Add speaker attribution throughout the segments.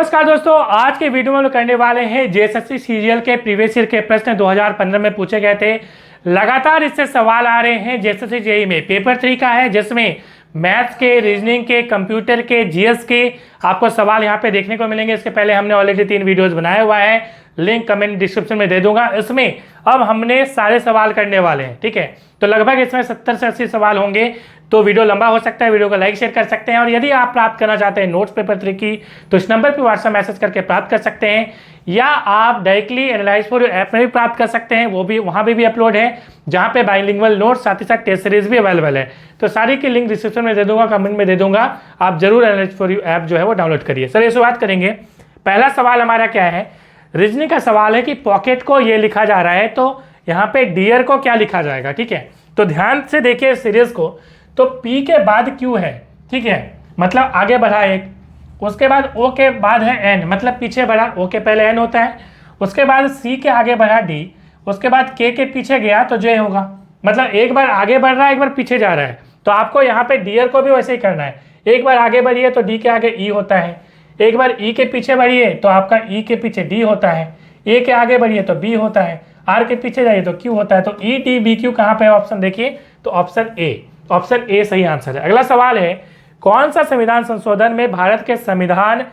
Speaker 1: नमस्कार दोस्तों, आज के वीडियो में हम लोग करने वाले हैं जेएसएससी सीरियल के प्रीवियस ईयर के प्रश्न 2015 में पूछे गए थे। लगातार इससे सवाल आ रहे हैं जेएसएससी जेईई में। पेपर 3 का है जिसमें मैथ्स के, रीजनिंग के, कंप्यूटर के, जीएस के आपको सवाल यहाँ पे देखने को मिलेंगे। इसके पहले हमने ऑलरेडी 3 वीडियोज बनाया हुआ है, लिंक कमेंट डिस्क्रिप्शन में दे दूंगा। इसमें अब हमने सारे सवाल करने वाले हैं, ठीक है। तो लगभग इसमें 70 से 80 सवाल होंगे, तो वीडियो लंबा हो सकता है। वीडियो को लाइक शेयर कर सकते हैं, और यदि आप प्राप्त करना चाहते हैं नोट्स पेपर 3 की तो इस नंबर पर व्हाट्सएप मैसेज करके प्राप्त कर सकते हैं, या आप डायरेक्टली एनालाइज फॉर ऐप में भी प्राप्त कर सकते हैं। वो भी वहाँ भी अपलोड है, जहाँ पे बाइलिंगुअल नोट्स साथ ही साथ टेस्ट सीरीज भी अवेलेबल है। तो सारी की लिंक डिस्क्रिप्शन में दे दूंगा, कमेंट में दे दूंगा। आप जरूर एनालाइज फॉर ऐप जो है वो डाउनलोड करिए। सर ये शुरुआत करेंगे। पहला सवाल हमारा क्या है, रीजनिंग का सवाल है कि पॉकेट को ये लिखा जा रहा है, तो यहाँ पे डियर को क्या लिखा जाएगा, ठीक है। तो ध्यान से देखिए सीरीज को, तो P के बाद Q है, ठीक है, मतलब आगे बढ़ा एक, उसके बाद O के बाद है N, मतलब पीछे बढ़ा, O के पहले N होता है, उसके बाद C के आगे बढ़ा D, उसके बाद K के पीछे गया तो J होगा। मतलब एक बार आगे बढ़ रहा है, एक बार पीछे जा रहा है। तो आपको यहाँ पे डियर को भी वैसे ही करना है। एक बार आगे बढ़िए तो D के आगे E होता है, एक बार E के पीछे बढ़िए तो आपका E के पीछे D होता है, A के आगे बढ़िए तो B होता है, R के पीछे जाइए तो Q होता है। तो E D B Q कहाँ पे है ऑप्शन देखिए, तो ऑप्शन ए सही आंसर है। अगला सवाल है, कौन सा संविधान संशोधन में भारत के संविधान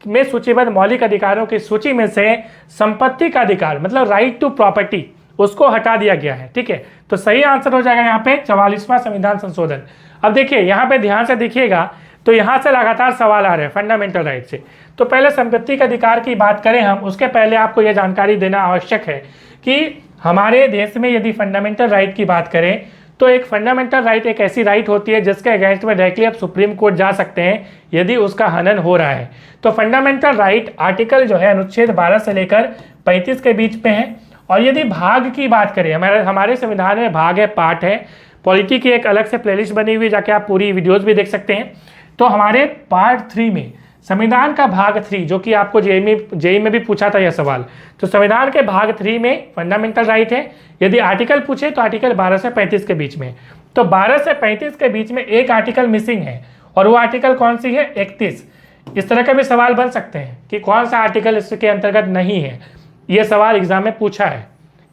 Speaker 1: में सूचीबद्ध मौलिक अधिकारों की सूची में से संपत्ति का अधिकार मतलब राइट टू प्रॉपर्टी उसको हटा दिया गया है, ठीक है। तो सही आंसर हो जाएगा यहाँ पे 44वां संविधान संशोधन। अब देखिए यहाँ पे ध्यान से देखिएगा, तो यहाँ से लगातार सवाल आ रहे हैं फंडामेंटल राइट से। तो पहले संपत्ति का अधिकार की बात करें हम, उसके पहले आपको यह जानकारी देना आवश्यक है कि हमारे देश में यदि फंडामेंटल राइट की बात करें तो एक फंडामेंटल राइट एक ऐसी राइट होती है जिसके अगेंस्ट में डायरेक्टली आप सुप्रीम कोर्ट जा सकते हैं यदि उसका हनन हो रहा है। तो फंडामेंटल राइट आर्टिकल जो है अनुच्छेद 12 से लेकर 35 के बीच में है। और यदि भाग की बात करें, हमारे संविधान में भाग है, पार्ट है, पॉलिटी की एक अलग से प्लेलिस्ट बनी हुई, जाके आप पूरी वीडियोज भी देख सकते हैं। तो हमारे पार्ट 3 में संविधान का भाग 3, जो कि आपको जेईई में भी पूछा था यह सवाल, तो संविधान के भाग 3 में फंडामेंटल राइट है। यदि आर्टिकल पूछे तो आर्टिकल 12 से 35 के बीच में। तो 12 से 35 के बीच में एक आर्टिकल मिसिंग है, और वो आर्टिकल कौन सी है, 31। इस तरह का भी सवाल बन सकते हैं कि कौन सा आर्टिकल इसके अंतर्गत नहीं है। ये सवाल एग्जाम में पूछा है,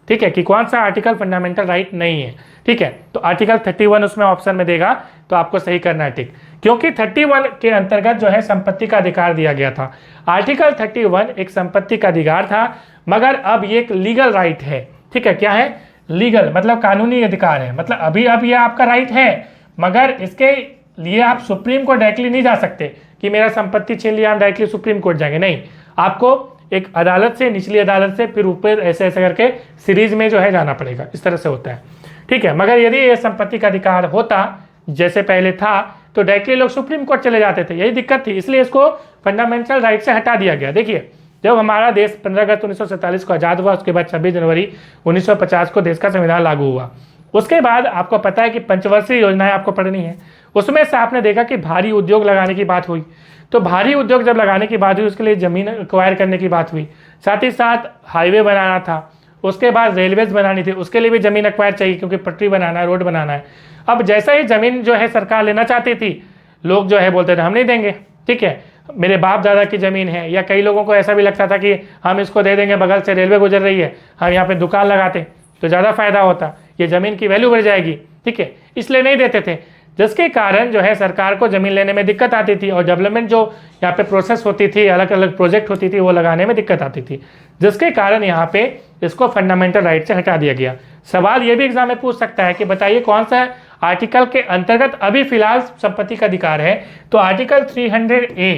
Speaker 1: ठीक है, कि कौन सा आर्टिकल फंडामेंटल राइट नहीं है, ठीक है। तो आर्टिकल 31 उसमें ऑप्शन में देगा, तो आपको सही करना है टिक, क्योंकि 31 के अंतर्गत जो है संपत्ति का अधिकार दिया गया था। आर्टिकल 31 एक संपत्ति का अधिकार था, मगर अब ये एक लीगल राइट है, ठीक है। क्या है, लीगल मतलब कानूनी अधिकार है। मतलब अभी अब ये आपका राइट है, मगर इसके लिए आप सुप्रीम कोर्ट डायरेक्टली नहीं जा सकते कि मेरा संपत्ति छीन लिया हम डायरेक्टली सुप्रीम कोर्ट जाएंगे, नहीं। आपको एक अदालत से, निचली अदालत से, फिर ऊपर ऐसे ऐसे करके सीरीज में जो है जाना पड़ेगा। इस तरह से होता है, ठीक है। मगर यदि ये संपत्ति का अधिकार होता जैसे पहले था तो डायरेक्टली लोग सुप्रीम कोर्ट चले जाते थे, यही दिक्कत थी। इसलिए इसको फंडामेंटल राइट से हटा दिया गया। देखिए, जब हमारा देश 15 अगस्त 1947 को आज़ाद हुआ, उसके बाद 26 जनवरी 1950 को देश का संविधान लागू हुआ। उसके बाद आपको पता है कि पंचवर्षीय योजनाएं आपको पढ़नी है। उसमें से आपने देखा कि भारी उद्योग लगाने की बात हुई। तो भारी उद्योग जब लगाने की बात हुई, उसके लिए ज़मीन एक्वायर करने की बात हुई, साथ ही साथ हाईवे बनाना था, उसके बाद रेलवेज बनानी थी, उसके लिए भी ज़मीन एक्वायर चाहिए क्योंकि पटरी बनाना है, रोड बनाना है। अब जैसा ही ज़मीन जो है सरकार लेना चाहती थी, लोग जो है बोलते थे हम नहीं देंगे, ठीक है, मेरे बाप दादा की ज़मीन है। या कई लोगों को ऐसा भी लगता था कि हम इसको दे देंगे, बगल से रेलवे गुजर रही है, हम यहाँ पे दुकान लगाते तो ज़्यादा फायदा होता, ये ज़मीन की वैल्यू बढ़ जाएगी, ठीक है, इसलिए नहीं देते थे। जिसके कारण जो है सरकार को ज़मीन लेने में दिक्कत आती थी, और डेवलपमेंट जो यहाँ पे प्रोसेस होती थी, अलग अलग प्रोजेक्ट होती थी, वो लगाने में दिक्कत आती थी, जिसके कारण यहाँ पे इसको फंडामेंटल राइट से हटा दिया गया। सवाल ये भी एग्जाम में पूछ सकता है कि बताइए कौन सा आर्टिकल के अंतर्गत अभी फिलहाल संपत्ति का अधिकार है। तो आर्टिकल 300A,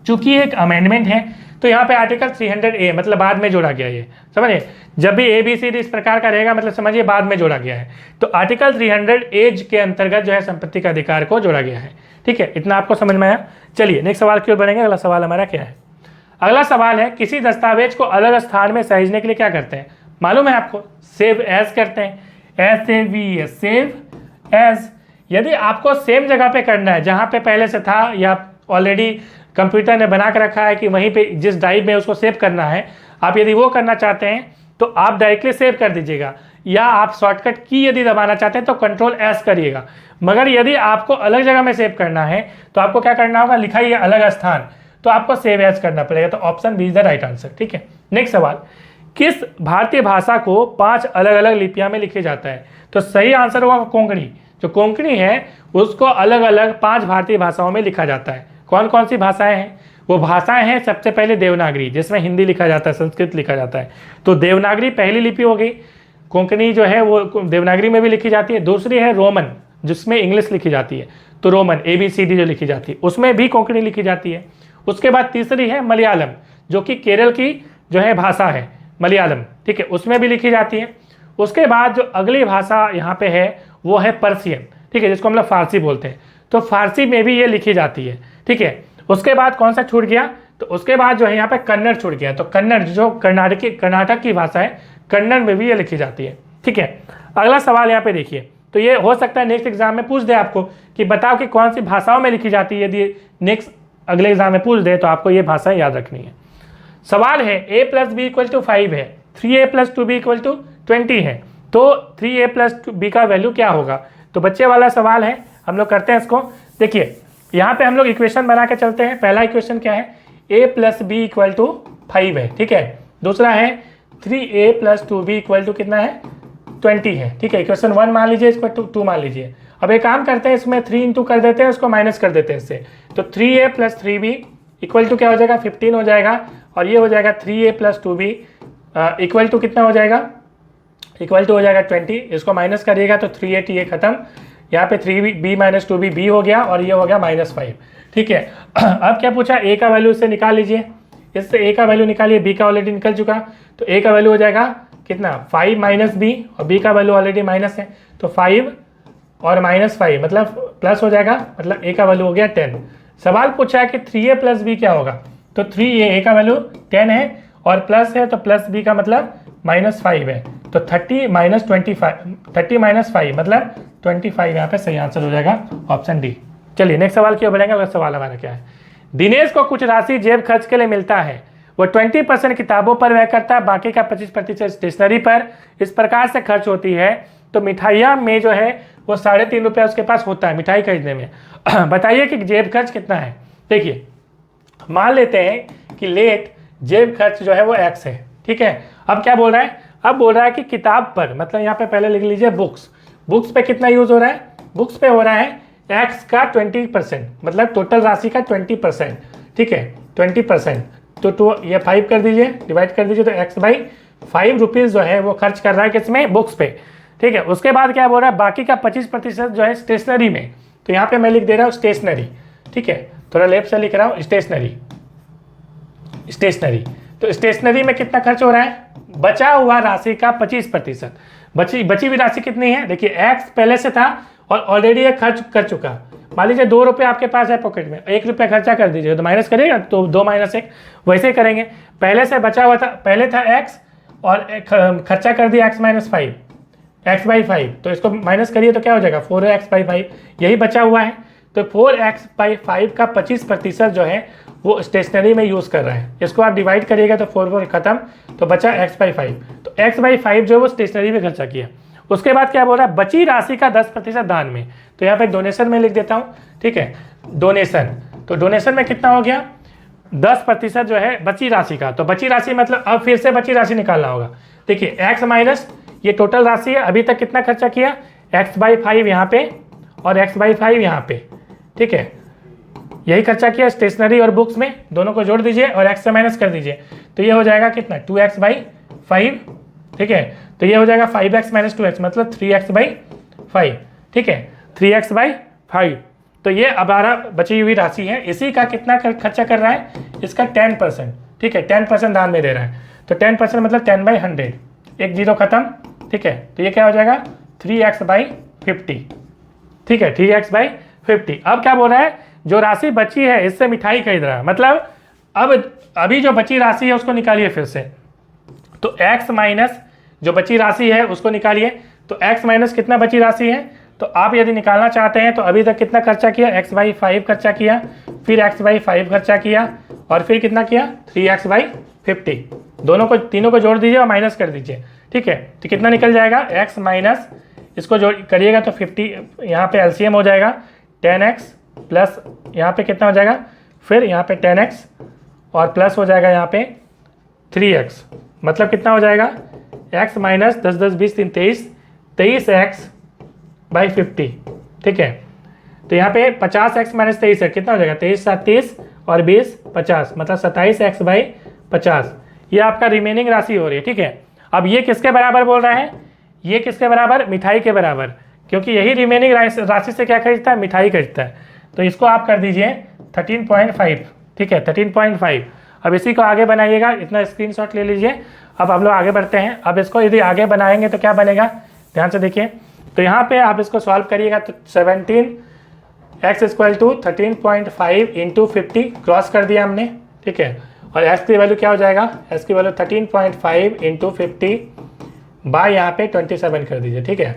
Speaker 1: चूंकि एक अमेंडमेंट है तो यहाँ पे आर्टिकल 300A मतलब बाद में जोड़ा गया, ये समझिए। जब भी ABCD इस प्रकार का रहेगा मतलब समझिए बाद में जोड़ा गया है। तो आर्टिकल 300A के अंतर्गत जो है संपत्ति का अधिकार को जोड़ा गया है, ठीक है। इतना आपको समझ में आया। चलिए नेक्स्ट सवाल की ओर बढ़ेंगे। अगला सवाल हमारा क्या है, अगला सवाल है, किसी दस्तावेज को अलग स्थान में सहेजने के लिए क्या करते हैं, मालूम है आपको, सेव एज करते हैं, SAVE, सेव एज। यदि आपको सेम जगह पे करना है जहाँ पे पहले से था, या ऑलरेडी कंप्यूटर ने बना के रखा है कि वहीं पे जिस ड्राइव में उसको सेव करना है, आप यदि वो करना चाहते हैं तो आप डायरेक्टली सेव कर दीजिएगा, या आप शॉर्टकट की यदि दबाना चाहते हैं तो Ctrl+S करिएगा। मगर यदि आपको अलग जगह में सेव करना है तो आपको क्या करना होगा, लिखा ही है अलग स्थान, तो आपको सेव एज करना पड़ेगा। तो option B is the right answer. ठीक है, नेक्स्ट सवाल, किस भारतीय भाषा को 5 अलग अलग लिपियां में लिखे जाता है? तो सही आंसर होगा कोंकणी। जो कोंकणी है उसको अलग अलग 5 भारतीय भाषाओं में लिखा जाता है। कौन कौन सी भाषाएं हैं? वो भाषाएं हैं सबसे पहले देवनागरी, जिसमें हिंदी लिखा जाता है, संस्कृत लिखा जाता है। तो देवनागरी पहली लिपि हो गई। कोंकणी जो है वो देवनागरी में भी लिखी जाती है। दूसरी है रोमन, जिसमें इंग्लिश लिखी जाती है। तो रोमन ABCD जो लिखी जाती है उसमें भी कोंकणी लिखी जाती है। उसके बाद तीसरी है मलयालम, जो कि केरल की जो है भाषा है मलयालम। ठीक है, उसमें भी लिखी जाती है। उसके बाद जो अगली भाषा यहाँ पे है वो है पर्शियन। ठीक है, जिसको हम लोग फारसी बोलते हैं। तो फारसी में भी ये लिखी जाती है। ठीक है, उसके बाद कौन सा छूट गया? तो उसके बाद जो है यहाँ पे कन्नड़ छूट गया। तो कन्नड़ जो कर्नाटक की भाषा है, कन्नड़ में भी ये लिखी जाती है। ठीक है, अगला सवाल यहाँ पे देखिए। तो ये हो सकता है नेक्स्ट एग्जाम में पूछ दे आपको कि बताओ कि कौन सी भाषाओं में लिखी जाती है। यदि नेक्स्ट अगले एग्जाम में पूछ दे तो आपको ये भाषाएं याद रखनी है। सवाल है a + b = 5 है, 3a + 2b = 20 है। तो 3a + b का वैल्यू क्या होगा? तो बच्चे वाला सवाल है, हम लोग करते हैं इसको। देखिए यहाँ पे हम लोग इक्वेशन बना के चलते हैं। पहला इक्वेशन क्या है? a + b = 5 है। ठीक है, दूसरा है 3a + 2b = कितना है? 20 है। ठीक है, इक्वेशन 1 मान लीजिए, इसको 2 मान लीजिए। अब एक काम करते हैं, इसमें 3 × कर देते हैं, उसको माइनस कर देते हैं इससे। तो 3a + 3b = क्या हो जाएगा? 15 हो जाएगा। और ये हो जाएगा 3a + 2b = कितना हो जाएगा? इक्वल टू हो जाएगा 20। इसको माइनस करिएगा तो 3a t a खत्म। यहाँ पे 3b - 2b b हो गया और ये हो गया -5। ठीक है, अब क्या पूछा? a का वैल्यू इससे निकाल लीजिए। इससे a का वैल्यू निकालिए, b का ऑलरेडी निकल चुका। तो a का वैल्यू हो जाएगा कितना? 5 - b, और b का वैल्यू ऑलरेडी माइनस है। तो 5 और -5 मतलब प्लस हो जाएगा, मतलब a का वैल्यू हो गया 10। सवाल पूछा है कि 3a + b क्या होगा? तो 3a का वैल्यू 10 है और प्लस है, तो प्लस b का मतलब -5 है। तो 30 - 5 मतलब 25 यहाँ पे सही आंसर हो जाएगा, ऑप्शन डी। चलिए नेक्स्ट सवाल की ओर बढ़ेंगे। अगला सवाल हमारा क्या है? दिनेश को कुछ राशि जेब खर्च के लिए मिलता है। वो 20% किताबों पर व्यय करता है, बाकी का 25% स्टेशनरी पर। इस प्रकार से खर्च होती है। तो मिठाइयाँ में जो है वो 3.5 रुपये उसके पास होता है मिठाई खरीदने में। बताइए कि जेब खर्च कितना है? देखिए मान लेते हैं कि लेट जेब खर्च जो है वो x है। ठीक है, अब क्या बोल रहा है? अब बोल रहा है कि किताब पर, मतलब यहाँ पे पहले लिख लीजिए बुक्स पे कितना यूज हो रहा है? बुक्स पे हो रहा है x का 20%, मतलब टोटल राशि का 20%। ठीक है, 20%। तो ये 5 कर दीजिए, डिवाइड कर दीजिए। तो x/5 रुपीज़ जो है वो खर्च कर रहा है किसमें? बुक्स पे। ठीक है, उसके बाद क्या बोल रहा है? बाकी का 25% जो है स्टेशनरी में। तो यहाँ पे मैं लिख दे रहा हूँ स्टेशनरी। ठीक है, थोड़ा लेफ्ट से लिख रहा हूँ स्टेशनरी। तो स्टेशनरी में कितना खर्च हो रहा है? बचा हुआ राशि का 25%। बची हुई राशि कितनी है? देखिए x पहले से था और ऑलरेडी ये खर्च कर चुका। मान लीजिए 2 रुपये आपके पास है पॉकेट में, 1 रुपया खर्चा कर दीजिए। तो माइनस करिएगा तो 2 - 1 वैसे ही करेंगे। पहले से बचा हुआ था, पहले था x और खर्चा कर दिया x-5, x/5। तो इसको माइनस करिए तो क्या हो जाएगा? 4x/5, यही बचा हुआ है। तो 4x/5 का 25% जो है वो स्टेशनरी में यूज़ कर रहा है। इसको आप डिवाइड करिएगा तो 4 खत्म, तो बचा x/5। तो x/5 जो है वो स्टेशनरी में खर्चा किया। उसके बाद क्या बोल रहा है? बची राशि का 10% दान में। तो यहाँ पे डोनेशन में लिख देता हूँ। ठीक है, डोनेशन। तो डोनेशन में कितना हो गया? 10% जो है बची राशि का। तो बची राशि मतलब अब फिर से बची राशि निकालना होगा। देखिए x माइनस ये टोटल राशि है, अभी तक कितना खर्चा किया? x/5 यहाँ पे और x/5 यहाँ पे। ठीक है, यही खर्चा किया स्टेशनरी और बुक्स में, दोनों को जोड़ दीजिए और x से माइनस कर दीजिए। तो ये हो जाएगा कितना? 2x/5। ठीक है, तो ये हो जाएगा 5x - 2x मतलब 3x/5। ठीक है, 3x/5। तो ये हमारा बची हुई राशि है। इसी का कितना खर्चा कर रहा है? इसका 10%। ठीक है, 10% दान में दे रहा है। तो 10% मतलब 10/100, एक जीरो खत्म। ठीक है, तो ये क्या हो जाएगा? 3x/50। ठीक है, 3x/50। अब क्या बोल रहा है? जो राशि बची है इससे मिठाई खरीद रहा है, मतलब अब अभी जो बची राशि है उसको निकालिए फिर से। तो x माइनस जो बची राशि है उसको निकालिए। तो x माइनस कितना बची राशि है? तो आप यदि निकालना चाहते हैं तो अभी तक कितना खर्चा किया? x/5 खर्चा किया, फिर x/5 खर्चा किया और फिर कितना किया? 3x/50। तीनों को जोड़ दीजिए और माइनस कर दीजिए। ठीक है, तो कितना निकल जाएगा? x माइनस इसको जोड़ करिएगा तो 50, यहाँ पे LCM हो जाएगा 10x प्लस यहाँ पे कितना हो जाएगा? फिर यहाँ पे 10x और प्लस हो जाएगा यहाँ पे 3x, मतलब कितना हो जाएगा x माइनस 10 10 20 3 23, 23x बाई 50, ठीक है। तो यहाँ पे 50x माइनस 23 है, कितना हो जाएगा 23 7 30 और 20 50, मतलब 27x बाई 50, ये आपका रिमेनिंग राशि हो रही है, ठीक है। अब ये किसके बराबर बोल रहा है, ये किसके बराबर, मिठाई के बराबर, क्योंकि यही रिमेनिंग राशि से क्या खरीदता है, मिठाई खरीदता है। तो इसको आप कर दीजिए 13.5, ठीक है 13.5। अब इसी को आगे बनाइएगा, इतना स्क्रीनशॉट ले लीजिए। अब हम लोग आगे बढ़ते हैं। अब इसको यदि आगे बनाएंगे तो क्या बनेगा, ध्यान से देखिए। तो यहाँ पे आप इसको सॉल्व करिएगा तो 17x equal to 13.5 into 50 cross कर दिया हमने, ठीक है। और x की वैल्यू क्या हो जाएगा, x की वैल्यू 13.5 इंटू 50 बाय यहाँ पे 27 कर दीजिए, ठीक है।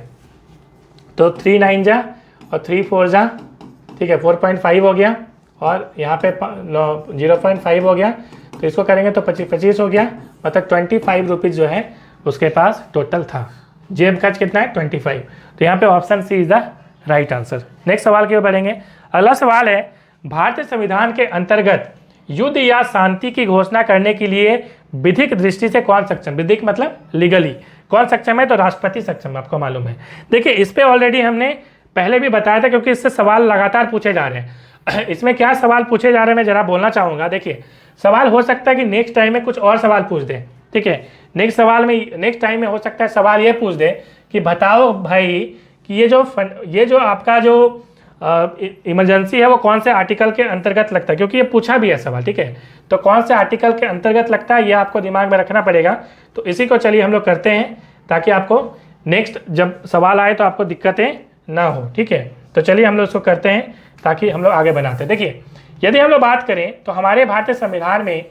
Speaker 1: तो 3 9 जा और 3 4 जा, ठीक है 4.5 हो गया, और यहाँ पे 0.5 हो गया, तो इसको करेंगे तो 25 हो गया, मतलब 25 रुपीज़ जो है उसके पास टोटल था। जेब खर्च कितना है 25। तो यहाँ पे option C is the right answer. Next सवाल की ओर बढ़ेंगे। अगला सवाल है, भारतीय संविधान के अंतर्गत युद्ध या शांति की घोषणा करने के लिए विधिक दृष्टि से कौन सक्षम, विधिक मतलब लीगली कौन सक्षम है, तो राष्ट्रपति सक्षम है, आपको मालूम है। देखिए इस पे ऑलरेडी हमने पहले भी बताया था, क्योंकि इससे सवाल लगातार पूछे जा रहे हैं। इसमें क्या सवाल पूछे जा रहे हैं मैं जरा बोलना चाहूँगा। देखिए सवाल हो सकता है कि नेक्स्ट टाइम में कुछ और सवाल पूछ दें, ठीक है। नेक्स्ट टाइम में हो सकता है सवाल ये पूछ दे कि बताओ भाई कि ये जो आपका जो इमरजेंसी है वो कौन से आर्टिकल के अंतर्गत लगता है, क्योंकि ये पूछा भी है सवाल, ठीक है। तो कौन से आर्टिकल के अंतर्गत लगता है ये आपको दिमाग में रखना पड़ेगा। तो इसी को चलिए हम लोग करते हैं, ताकि आपको नेक्स्ट जब सवाल आए तो आपको दिक्कतें ना हो, ठीक है। तो चलिए हम लोग इसको करते हैं ताकि हम लोग आगे बनाते हैं। देखिए यदि हम लोग बात करें तो हमारे भारतीय संविधान में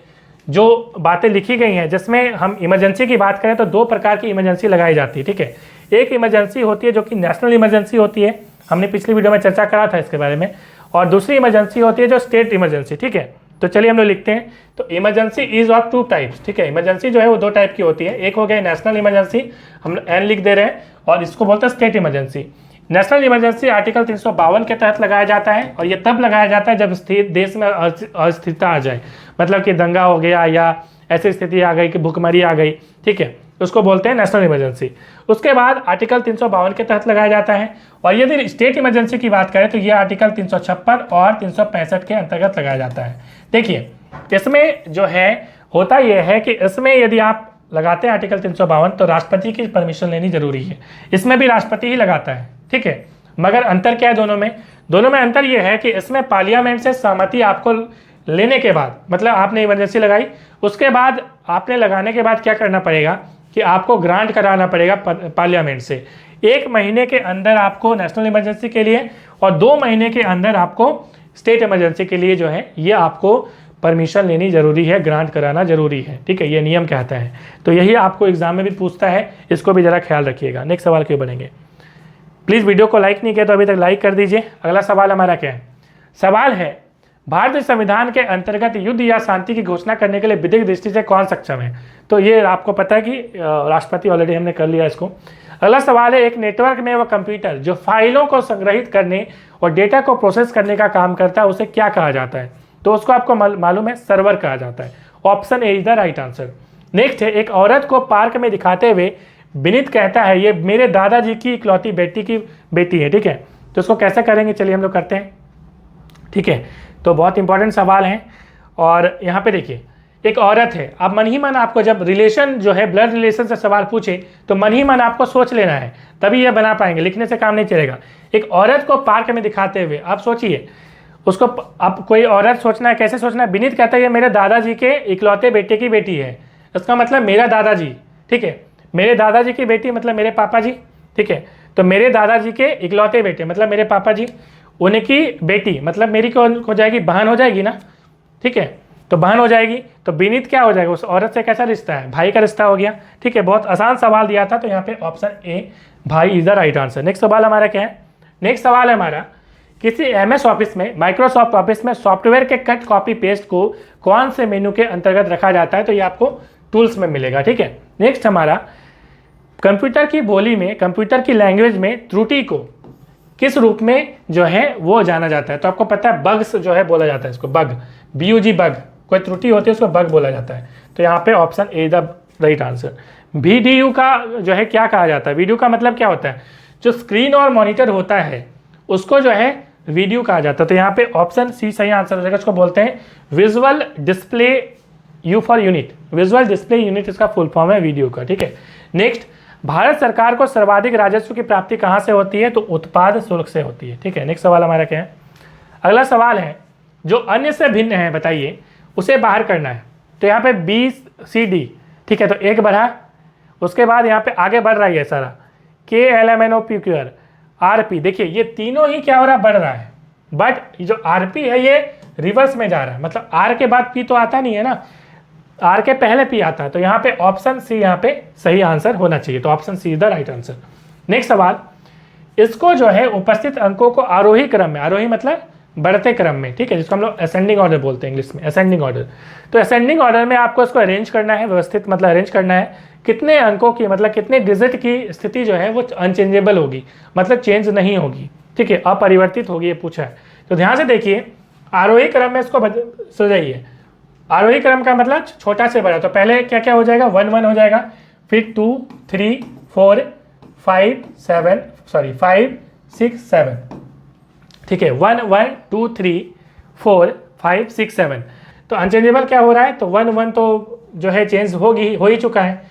Speaker 1: जो बातें लिखी गई हैं, जिसमें हम इमरजेंसी की बात करें तो 2 प्रकार की इमरजेंसी लगाई जाती है, ठीक है। एक इमरजेंसी होती है जो कि नेशनल इमरजेंसी होती है, हमने पिछली वीडियो में चर्चा करा था इसके बारे में, और दूसरी इमरजेंसी होती है जो स्टेट इमरजेंसी, ठीक है। तो चलिए हम लोग लिखते हैं। तो इमरजेंसी इज ऑफ 2 टाइप्स, ठीक है। इमरजेंसी जो है वो 2 टाइप की होती है। एक हो गया नेशनल इमरजेंसी, हम एन लिख दे रहे हैं, और इसको बोलते हैं state emergency. National emergency article 352 के तहत लगाया जाता है, और ये तब लगाया जाता है जब देश में अस्थिरता आ जाए, मतलब कि दंगा हो गया या ऐसी स्थिति आ गई कि भूखमरी आ गई, ठीक है, उसको बोलते हैं नेशनल इमरजेंसी। उसके बाद आर्टिकल 352 के तहत लगाया जाता है। और यदि स्टेट इमरजेंसी की बात करें तो ये आर्टिकल 356 और 365 के अंतर्गत लगाया जाता है। देखिए इसमें जो है होता यह है कि इसमें यदि आप लगाते हैं आर्टिकल 352 तो राष्ट्रपति की परमिशन लेनी जरूरी है। इसमें भी राष्ट्रपति ही लगाता है, ठीक है। मगर अंतर क्या है दोनों में अंतर यह है कि इसमें पार्लियामेंट से सहमति आपको लेने के बाद, मतलब आपने इमरजेंसी लगाई, उसके बाद आपने लगाने के बाद क्या करना पड़ेगा कि आपको ग्रांट कराना पड़ेगा पार्लियामेंट से। 1 महीने के अंदर आपको नेशनल इमरजेंसी के लिए और 2 महीने के अंदर आपको स्टेट इमरजेंसी के लिए जो है ये आपको परमिशन लेनी जरूरी है, ग्रांट कराना जरूरी है, ठीक है, ये नियम कहता है। तो यही आपको एग्जाम में भी पूछता है, इसको भी जरा ख्याल रखिएगा। नेक्स्ट सवाल क्यों बढ़ेंगे। प्लीज़ वीडियो को लाइक नहीं किया तो अभी तक लाइक कर दीजिए। अगला सवाल हमारा क्या है, सवाल है भारतीय संविधान के अंतर्गत युद्ध या शांति की घोषणा करने के लिए विधिक दृष्टि से कौन सक्षम है। तो ये आपको पता है कि राष्ट्रपति, ऑलरेडी हमने कर लिया इसको। अगला सवाल है, एक नेटवर्क में वह कंप्यूटर जो फाइलों को संग्रहित करने और डेटा को प्रोसेस करने का काम करता है उसे क्या कहा जाता है। तो उसको आपको मालूम है, सर्वर कहा जाता है। Option A is the right answer. Next है, एक औरत को पार्क में दिखाते हुए विनीत कहता है ये मेरे दादाजी की इकलौती बेटी है, ठीक है। तो इसको कैसे करेंगे, चलिए हम लोग करते हैं, ठीक है। तो बहुत इंपॉर्टेंट सवाल है। और यहाँ पे देखिए एक औरत है, अब मन ही मन आपको जब रिलेशन जो है ब्लड रिलेशन से सवाल पूछे तो मन ही मन आपको सोच लेना है, तभी ये बना पाएंगे, लिखने से काम नहीं चलेगा। एक औरत को पार्क में दिखाते हुए, आप सोचिए उसको, अब कोई औरत सोचना है, कैसे सोचना है, विनीत कहता है ये मेरे दादाजी के इकलौते बेटे की बेटी है। इसका मतलब मेरा दादाजी, ठीक है, मेरे दादाजी की बेटी मतलब मेरे पापा जी, ठीक है। तो मेरे दादाजी के इकलौते बेटे मतलब मेरे पापा जी, उनकी बेटी मतलब मेरी कौन हो जाएगी, बहन हो जाएगी ना, ठीक है। तो बहन हो जाएगी तो विनीत क्या हो जाएगा, उस औरत से कैसा रिश्ता है, भाई का रिश्ता हो गया, ठीक है। बहुत आसान सवाल दिया था, तो यहाँ पे ऑप्शन ए भाई is the right answer. Next सवाल हमारा क्या है, नेक्स्ट सवाल है हमारा, किसी एमएस ऑफिस में, माइक्रोसॉफ्ट ऑफिस में सॉफ्टवेयर के कट कॉपी पेस्ट को कौन से मेनू के अंतर्गत रखा जाता है। तो ये आपको टूल्स में मिलेगा, ठीक है। नेक्स्ट हमारा, कंप्यूटर की बोली में, कंप्यूटर की लैंग्वेज में त्रुटि को किस रूप में जो है वो जाना जाता है? तो आपको पता है बग्स जो है बोला जाता है इसको, बग, BUG बग, कोई त्रुटि होती है उसको बग बोला जाता है। तो यहाँ पे option A the right answer. VDU का जो है क्या कहा जाता है? VDU का मतलब क्या होता है? जो स्क्रीन और मॉनिटर होता है उसको जो है VDU कहा जाता है। तो यहाँ पे ऑप्शन सी सही आंसर हो जाएगा। इसको बोलते हैं visual display you for unit, visual display unit इसका फुल फॉर्म है VDU का, ठीक है। नेक्स्ट, भारत सरकार को सर्वाधिक राजस्व की प्राप्ति कहाँ से होती है? तो उत्पाद शुल्क से होती है, ठीक है। नेक्स्ट सवाल हमारा क्या है? अगला सवाल है जो अन्य से भिन्न है बताइए, उसे बाहर करना है। तो यहाँ पे BCD, ठीक है, तो एक बढ़ा, उसके बाद यहाँ पे आगे बढ़ रहा है सारा KLMNOPQR RP, देखिए ये तीनों ही क्या हो रहा है? बढ़ रहा है, बट जो RP है ये रिवर्स में जा रहा है, मतलब R के बाद P तो आता नहीं है ना, R के पहले P आता है। तो यहाँ पे ऑप्शन सी यहाँ पे सही आंसर होना चाहिए। तो option C is the right answer. Next सवाल, इसको जो है उपस्थित अंकों को आरोही क्रम में, आरोही मतलब बढ़ते क्रम में, ठीक है, जिसको हम लोग असेंडिंग ऑर्डर बोलते हैं इंग्लिश में, असेंडिंग ऑर्डर। तो असेंडिंग ऑर्डर में आपको इसको अरेंज करना है, व्यवस्थित मतलब अरेंज करना है। कितने अंकों की मतलब कितने डिजिट की स्थिति जो है वो अनचेंजेबल होगी, मतलब चेंज नहीं होगी, ठीक है, अपरिवर्तित होगी, ये पूछा है। तो ध्यान से देखिए, आरोही क्रम में इसको सुलझाइए। आरोही क्रम का मतलब छोटा से बड़ा, तो पहले क्या क्या हो जाएगा? 1 1 हो जाएगा, फिर 2 3 4 5 7 सॉरी 5 6 7, ठीक है, 1 1 2 3 4 5 6 7। तो अनचेंजेबल क्या हो रहा है? तो 1 1 तो जो है चेंज हो ही चुका है।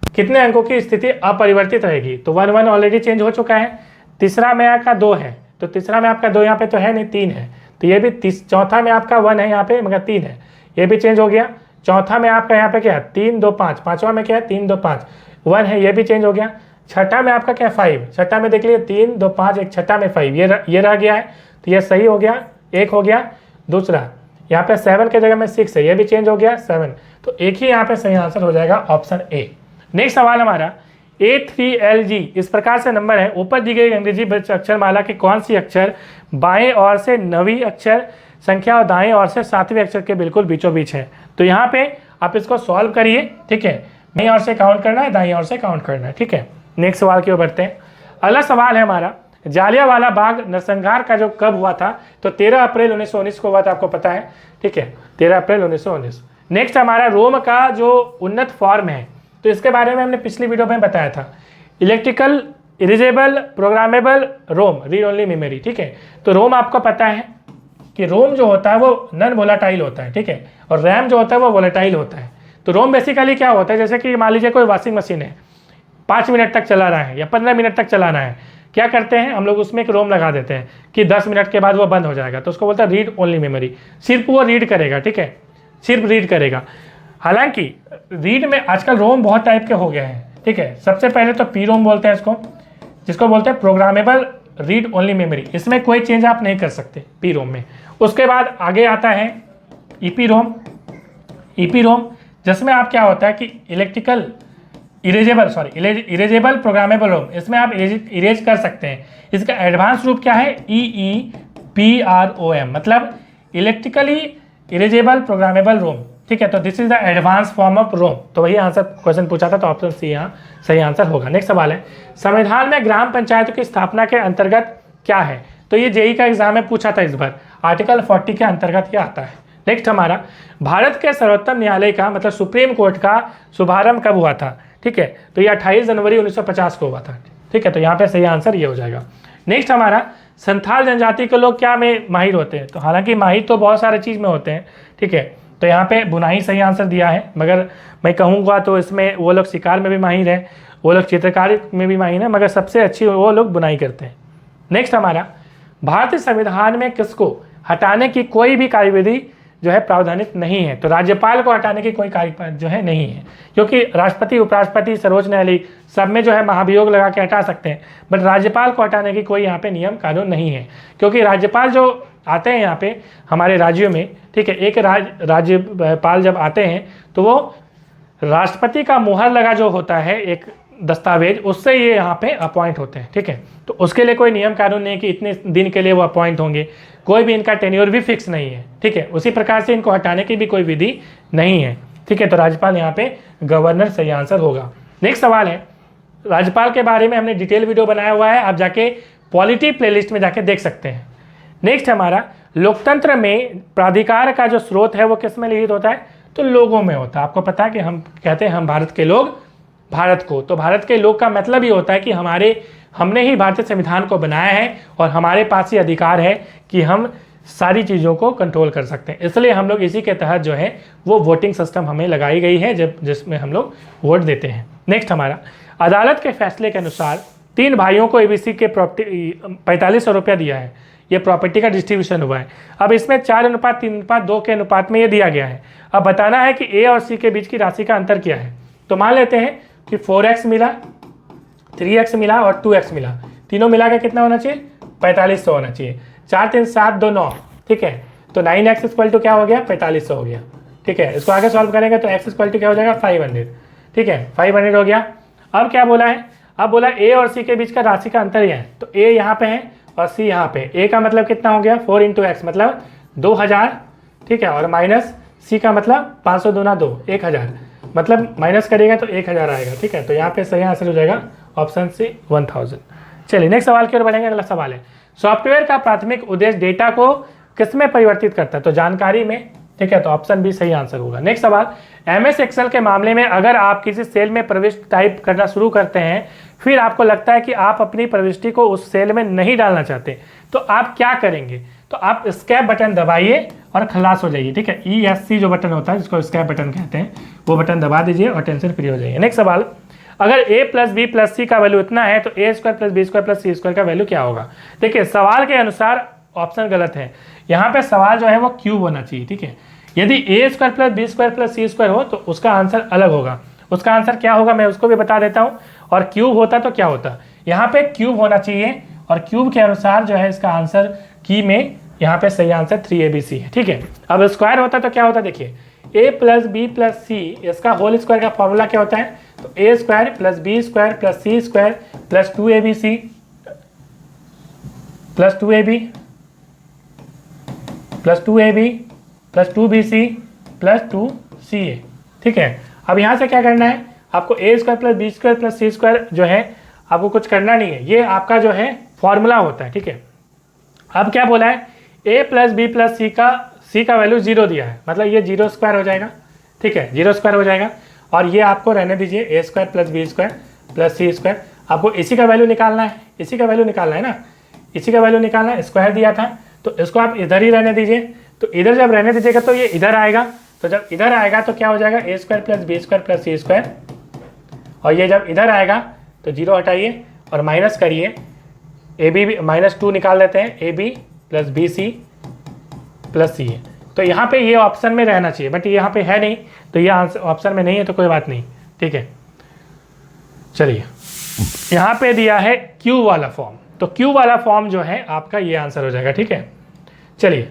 Speaker 1: कितने अंकों की स्थिति अपरिवर्तित रहेगी? तो 1 1 ऑलरेडी चेंज हो चुका है। तीसरा में आपका 2 है, तो तीसरा में आपका 2 यहाँ पे तो है नहीं, 3 है, तो ये भी चौथा में आपका 1 है यहाँ पे मगर 3 है, ये भी चेंज हो गया। चौथा में आपका यहाँ पे क्या है? 3 2 5, पांचवा में क्या है? 3 2 5, 1 है, ये भी चेंज हो गया। छठा में आपका क्या है? 5, छठा में देख लीजिए 3 2 5, एक छठा में 5, ये रह गया है, तो ये सही हो गया, एक हो गया। दूसरा यहाँ पे 7 के जगह में 6 है, ये भी चेंज हो गया 7, तो एक ही यहाँ पे सही आंसर हो जाएगा ऑप्शन ए। नेक्स्ट सवाल हमारा, A3LG इस प्रकार से नंबर है, ऊपर दी गई अंग्रेजी अक्षर माला की कौन सी अक्षर बाएं ओर से 9वीं अक्षर संख्या और दाएं ओर से 7वें अक्षर के बिल्कुल बीचों बीच है? तो यहाँ पे आप इसको सॉल्व करिए, ठीक है, बाएं ओर से काउंट करना है, दाएं ओर से काउंट करना है, ठीक है। नेक्स्ट सवाल की ओर बढ़ते हैं। अगला सवाल है हमारा, जालियांवाला बाग नरसंहार का जो कब हुआ था? तो 13 अप्रैल 1919 को हुआ था, आपको पता है, ठीक है, 13 अप्रैल 1919। नेक्स्ट हमारा रोम का जो उन्नत फॉर्म है, तो इसके बारे में हमने पिछली वीडियो में बताया था, इलेक्ट्रिकल इरेजेबल प्रोग्रामेबल रोम, रीड ओनली मेमोरी, ठीक है। तो रोम आपको पता है कि रोम जो होता है वो नॉन वोलेटाइल होता है, ठीक है, और रैम जो होता है वो वोलेटाइल होता है। तो रोम बेसिकली क्या होता है, जैसे कि मान लीजिए कोई वॉशिंग मशीन है, 5 मिनट तक चला रहा है या 15 मिनट तक चलाना है, क्या करते हैं हम लोग उसमें एक रोम लगा देते हैं कि 10 मिनट के बाद वो बंद हो जाएगा, तो उसको बोलते हैं रीड ओनली मेमोरी, सिर्फ वो रीड करेगा, ठीक है, सिर्फ रीड करेगा। हालांकि रीड में आजकल रोम बहुत टाइप के हो गए हैं, ठीक है। सबसे पहले तो पी रोम बोलते हैं इसको, जिसको बोलते हैं प्रोग्रामेबल रीड ओनली मेमोरी, इसमें कोई चेंज आप नहीं कर सकते पी रोम में। उसके बाद आगे आता है ईपी रोम, ईपी रोम जिसमें आप क्या होता है कि इलेक्ट्रिकल इरेजेबल प्रोग्रामेबल रोम, इसमें आप इरेज कर सकते हैं। इसका एडवांस रूप क्या है? EEPROM, मतलब इलेक्ट्रिकली इरेजेबल प्रोग्रामेबल रोम, ठीक है। तो this is the advance form of Rome. तो वही आंसर क्वेश्चन पूछा था, तो ऑप्शन सी यहाँ सही आंसर होगा। नेक्स्ट सवाल है, संविधान में ग्राम पंचायतों की स्थापना के अंतर्गत क्या है? तो ये जेई का एग्जाम में पूछा था इस बार, आर्टिकल 40 के अंतर्गत क्या आता है। नेक्स्ट हमारा, भारत के सर्वोच्च न्यायालय का मतलब सुप्रीम कोर्ट का शुभारंभ कब हुआ था? ठीक है, तो ये 28 जनवरी 1950 को हुआ था, ठीक है। तो यहाँ पे सही आंसर ये हो जाएगा। नेक्स्ट हमारा, संथाल जनजाति के लोग क्या में माहिर होते हैं? तो हालांकि माहिर तो बहुत सारे चीज़ में होते हैं, ठीक है। तो यहाँ पे बुनाई सही आंसर दिया है, मगर मैं कहूँगा तो इसमें वो लोग शिकार में भी माहिर है, वो लोग चित्रकारी में भी माहिर है, मगर सबसे अच्छी वो लोग बुनाई करते हैं। नेक्स्ट हमारा, भारतीय संविधान में किसको हटाने की कोई भी कार्यविधि जो है प्रावधानित नहीं है? तो राज्यपाल को हटाने की कोई कार्य जो है नहीं है, क्योंकि राष्ट्रपति, उपराष्ट्रपति, सर्वोच्च न्यायालय सब में जो है महाभियोग लगा के हटा सकते हैं, बट राज्यपाल को हटाने की कोई यहाँ पे नियम कानून नहीं है, क्योंकि राज्यपाल जो आते हैं यहाँ पे हमारे राज्यों में, ठीक है, एक राज्यपाल जब आते हैं तो वो राष्ट्रपति का मुहर लगा जो होता है एक दस्तावेज, उससे ये यहाँ पे अपॉइंट होते हैं, ठीक है। तो उसके लिए कोई नियम कानून नहीं है कि इतने दिन के लिए वो अपॉइंट होंगे, कोई भी इनका टेन्योर भी फिक्स नहीं है, ठीक है। उसी प्रकार से इनको हटाने की भी कोई विधि नहीं है, ठीक है। तो राज्यपाल यहाँ पे गवर्नर सही आंसर होगा। नेक्स्ट सवाल है, राज्यपाल के बारे में हमने डिटेल वीडियो बनाया हुआ है, आप जाके पॉलिटी प्लेलिस्ट में जाके देख सकते हैं। नेक्स्ट हमारा लोकतंत्र में प्राधिकार का जो स्रोत है वो किस में निहित होता है, तो लोगों में होता है। आपको पता है कि हम कहते हैं हम भारत के लोग भारत को, तो भारत के लोग का मतलब ये होता है कि हमने ही भारतीय संविधान को बनाया है और हमारे पास ही अधिकार है कि हम सारी चीज़ों को कंट्रोल कर सकते हैं। इसलिए हम लोग इसी के तहत जो है वो वोटिंग सिस्टम हमें लगाई गई है जिसमें हम लोग वोट देते हैं। नेक्स्ट हमारा अदालत के फैसले के अनुसार 3 भाइयों को एबीसी के प्रॉपर्टी 4500 रुपया दिया है। ये प्रॉपर्टी का डिस्ट्रीब्यूशन हुआ है। अब इसमें 4:3:2 के अनुपात में ये दिया गया है। अब बताना है कि ए और सी के बीच की राशि का अंतर क्या है। तो मान लेते हैं कि 4x मिला, 3x मिला और 2x मिला, तीनों मिला के कितना होना चाहिए, 4500 होना चाहिए। 4 3 7 2 9, ठीक है। तो 9x इक्वल टू क्या हो गया, 4500 हो गया, ठीक है। इसको आगे सॉल्व करेंगे तो x इक्वल टू क्या हो जाएगा, 500, ठीक है, 500 हो गया। अब क्या बोला है, अब बोला ए और सी के बीच का राशि का अंतर यह है, तो ए यहाँ पे है और सी यहाँ पे। ए का मतलब कितना हो गया, 4 × x मतलब 2000, ठीक है, और माइनस सी का मतलब 500 दूना 2, 1000, मतलब माइनस करेगा तो 1000 आएगा, ठीक है। तो यहाँ पे सही आंसर हो जाएगा ऑप्शन सी 1000। चलिए नेक्स्ट सवाल की ओर बढ़ेंगे। अगला सवाल है सॉफ्टवेयर का प्राथमिक उद्देश्य डेटा को किसमें परिवर्तित करता है, तो जानकारी में, ठीक है। तो ऑप्शन बी सही आंसर होगा। नेक्स्ट सवाल एमएस एक्सेल के मामले में अगर आप किसी सेल में प्रविष्टि टाइप करना शुरू करते हैं, फिर आपको लगता है कि आप अपनी प्रविष्टि को उस सेल में नहीं डालना चाहते, तो आप क्या करेंगे, तो आप स्कैप बटन दबाइए और खलास हो जाइए, ठीक है। ESC जो बटन होता है जिसको स्कैप बटन कहते हैं, वो बटन दबा दीजिए और टेंशन फ्री हो जाइए। नेक्स्ट सवाल अगर a + b + c का वैल्यू इतना है तो a² + b² + c² का वैल्यू क्या होगा। देखिए सवाल के अनुसार ऑप्शन गलत है, यहाँ पे सवाल जो है वो क्यूब होना चाहिए, ठीक है। यदि a² + b² + c² हो तो उसका आंसर अलग होगा। उसका आंसर क्या होगा मैं उसको भी बता देता हूँ। और क्यूब होता तो क्या होता, यहाँ पे क्यूब होना चाहिए और क्यूब के अनुसार जो है इसका आंसर की में यहाँ पे सही आंसर 3abc है, ठीक है। अब स्क्वायर होता तो क्या होता, देखिए a + b + c इसका होल स्क्वायर का फॉर्मूला क्या होता है, तो a² + b² + c² + 2abc + 2ab + 2ab + 2bc + 2ca, ठीक है। अब यहाँ से क्या करना है आपको, a² + b² + c² जो है आपको कुछ करना नहीं है, ये आपका जो है फॉर्मूला होता है, ठीक है। अब क्या बोला है, a + b + c का वैल्यू 0 दिया है, मतलब ये 0² हो जाएगा, ठीक है, 0² हो जाएगा। और ये आपको रहने दीजिए a² + b² + c²। आपको इसी का वैल्यू निकालना है, इसी का वैल्यू निकालना है ना, इसी का वैल्यू निकालना है। स्क्वायर दिया था तो इसको आप इधर ही रहने दीजिए, तो इधर जब रहने दीजिएगा तो ये इधर आएगा, तो जब इधर आएगा तो क्या हो जाएगा a² + b² + c²। और ये जब इधर आएगा तो 0 हटाइए और माइनस करिए, -2 निकाल लेते हैं, ab + bc + ca। तो यहाँ पे ये ऑप्शन में रहना चाहिए, बट यहाँ पे है नहीं, तो ये आंसर ऑप्शन में नहीं है तो कोई बात नहीं, ठीक है। चलिए यहाँ पे दिया है क्यू वाला फॉर्म, तो क्यू वाला फॉर्म जो है आपका ये आंसर हो जाएगा, ठीक है। चलिए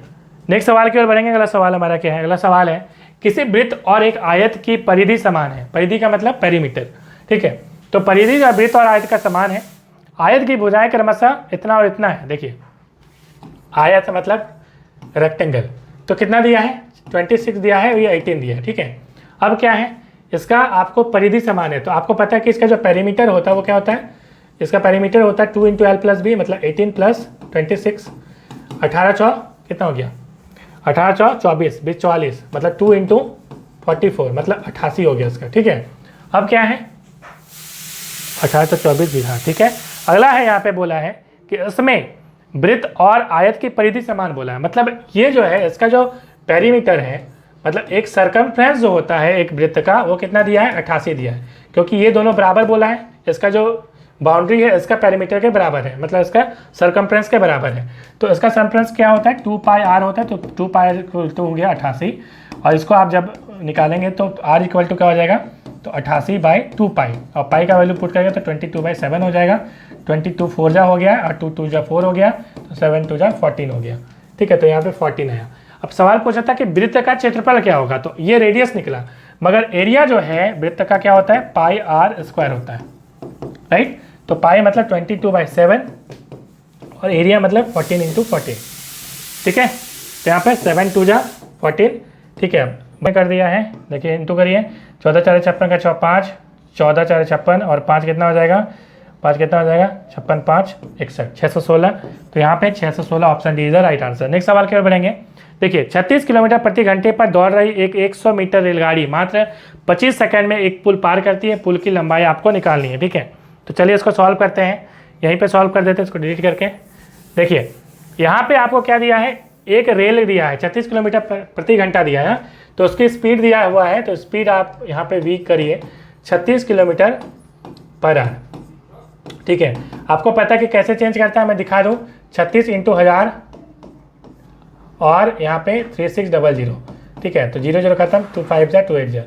Speaker 1: नेक्स्ट सवाल की ओर बढ़ेंगे। अगला सवाल हमारा क्या है, अगला सवाल है किसी वृत्त और एक आयत की परिधि समान है। परिधि का मतलब पेरीमीटर, ठीक है। तो परिधि का वृत्त और आयत का समान है। आयत की भुजाएं क्रमशः इतना और इतना है। देखिए आयत मतलब रेक्टेंगल, तो कितना दिया है, 26 दिया है, ये 18 दिया है, ठीक है। अब क्या है, इसका आपको परिधि समान है, तो आपको पता है कि इसका जो पेरीमीटर होता है वो क्या होता है, इसका पेरीमीटर होता है 2 × l + b मतलब 18 + 26, 18 चौ कितना हो गया, 18 चौ 24, 20 44 मतलब 2 × 44 मतलब 88 हो गया इसका, ठीक है। अब क्या है 18 चौ 24 बीघा, ठीक है। अगला है यहाँ पे बोला है कि इसमें वृत्त और आयत की परिधि समान बोला है, मतलब ये जो है इसका जो पेरीमीटर है, मतलब एक सरकमफ्रेंस जो होता है एक वृत्त का वो कितना दिया है, 88 दिया है, क्योंकि ये दोनों बराबर बोला है। इसका जो बाउंड्री है इसका पेरीमीटर के बराबर है, मतलब इसका सरकमफ्रेंस के बराबर है। तो इसका सरकमफ्रेंस क्या होता है, 2πr होता है, तो 2π तो हो गया 88, और इसको आप जब निकालेंगे तो r इक्वल टू क्या हो जाएगा, तो 88/2π, और पाई का वैल्यू पुट करेंगे तो 22/7 हो जाएगा। 22 4 जा हो गया और 2 2 जा 4 हो गया, तो 7 2 जा 14 हो गया, ठीक है। तो यहाँ पे 14 आया। अब सवाल पूछा था कि वृत्त का क्षेत्रफल क्या होगा, तो ये रेडियस निकला, मगर एरिया जो है वृत्त का क्या होता है, πr² होता है, राइट। तो पाई मतलब 22/7 और एरिया मतलब 14 × 14, ठीक है। तो यहाँ पे 7 2 जा 14, ठीक है, मैं कर दिया है। देखिए इंटू करिए, 14 4 56 का 5, 14 4 56 और 5 कितना हो जाएगा 5 कितना हो जाएगा 56 5 61 616। तो यहाँ पे 616 option D is the right answer. Next सवाल की ओर बढ़ेंगे। देखिए 36 किलोमीटर प्रति घंटे पर दौड़ रही एक 100 मीटर रेलगाड़ी मात्र 25 सेकंड में एक पुल पार करती है। पुल की लंबाई आपको निकालनी है, ठीक है। तो चलिए इसको सॉल्व करते हैं, यहीं पे सॉल्व कर देते हैं इसको डिलीट करके। देखिए यहाँ पे आपको क्या दिया है, एक रेल दिया है 36 किलोमीटर प्रति घंटा दिया है, तो उसकी स्पीड दिया हुआ है। तो स्पीड आप यहाँ पे वी करिए 36 किलोमीटर पर आवर, ठीक है। आपको पता है कि कैसे चेंज करता है, मैं दिखा दूँ। 36 × 1000 और यहाँ पे 3600, ठीक है। तो 0 0 खत्म, 2 5 जा 2 8 जा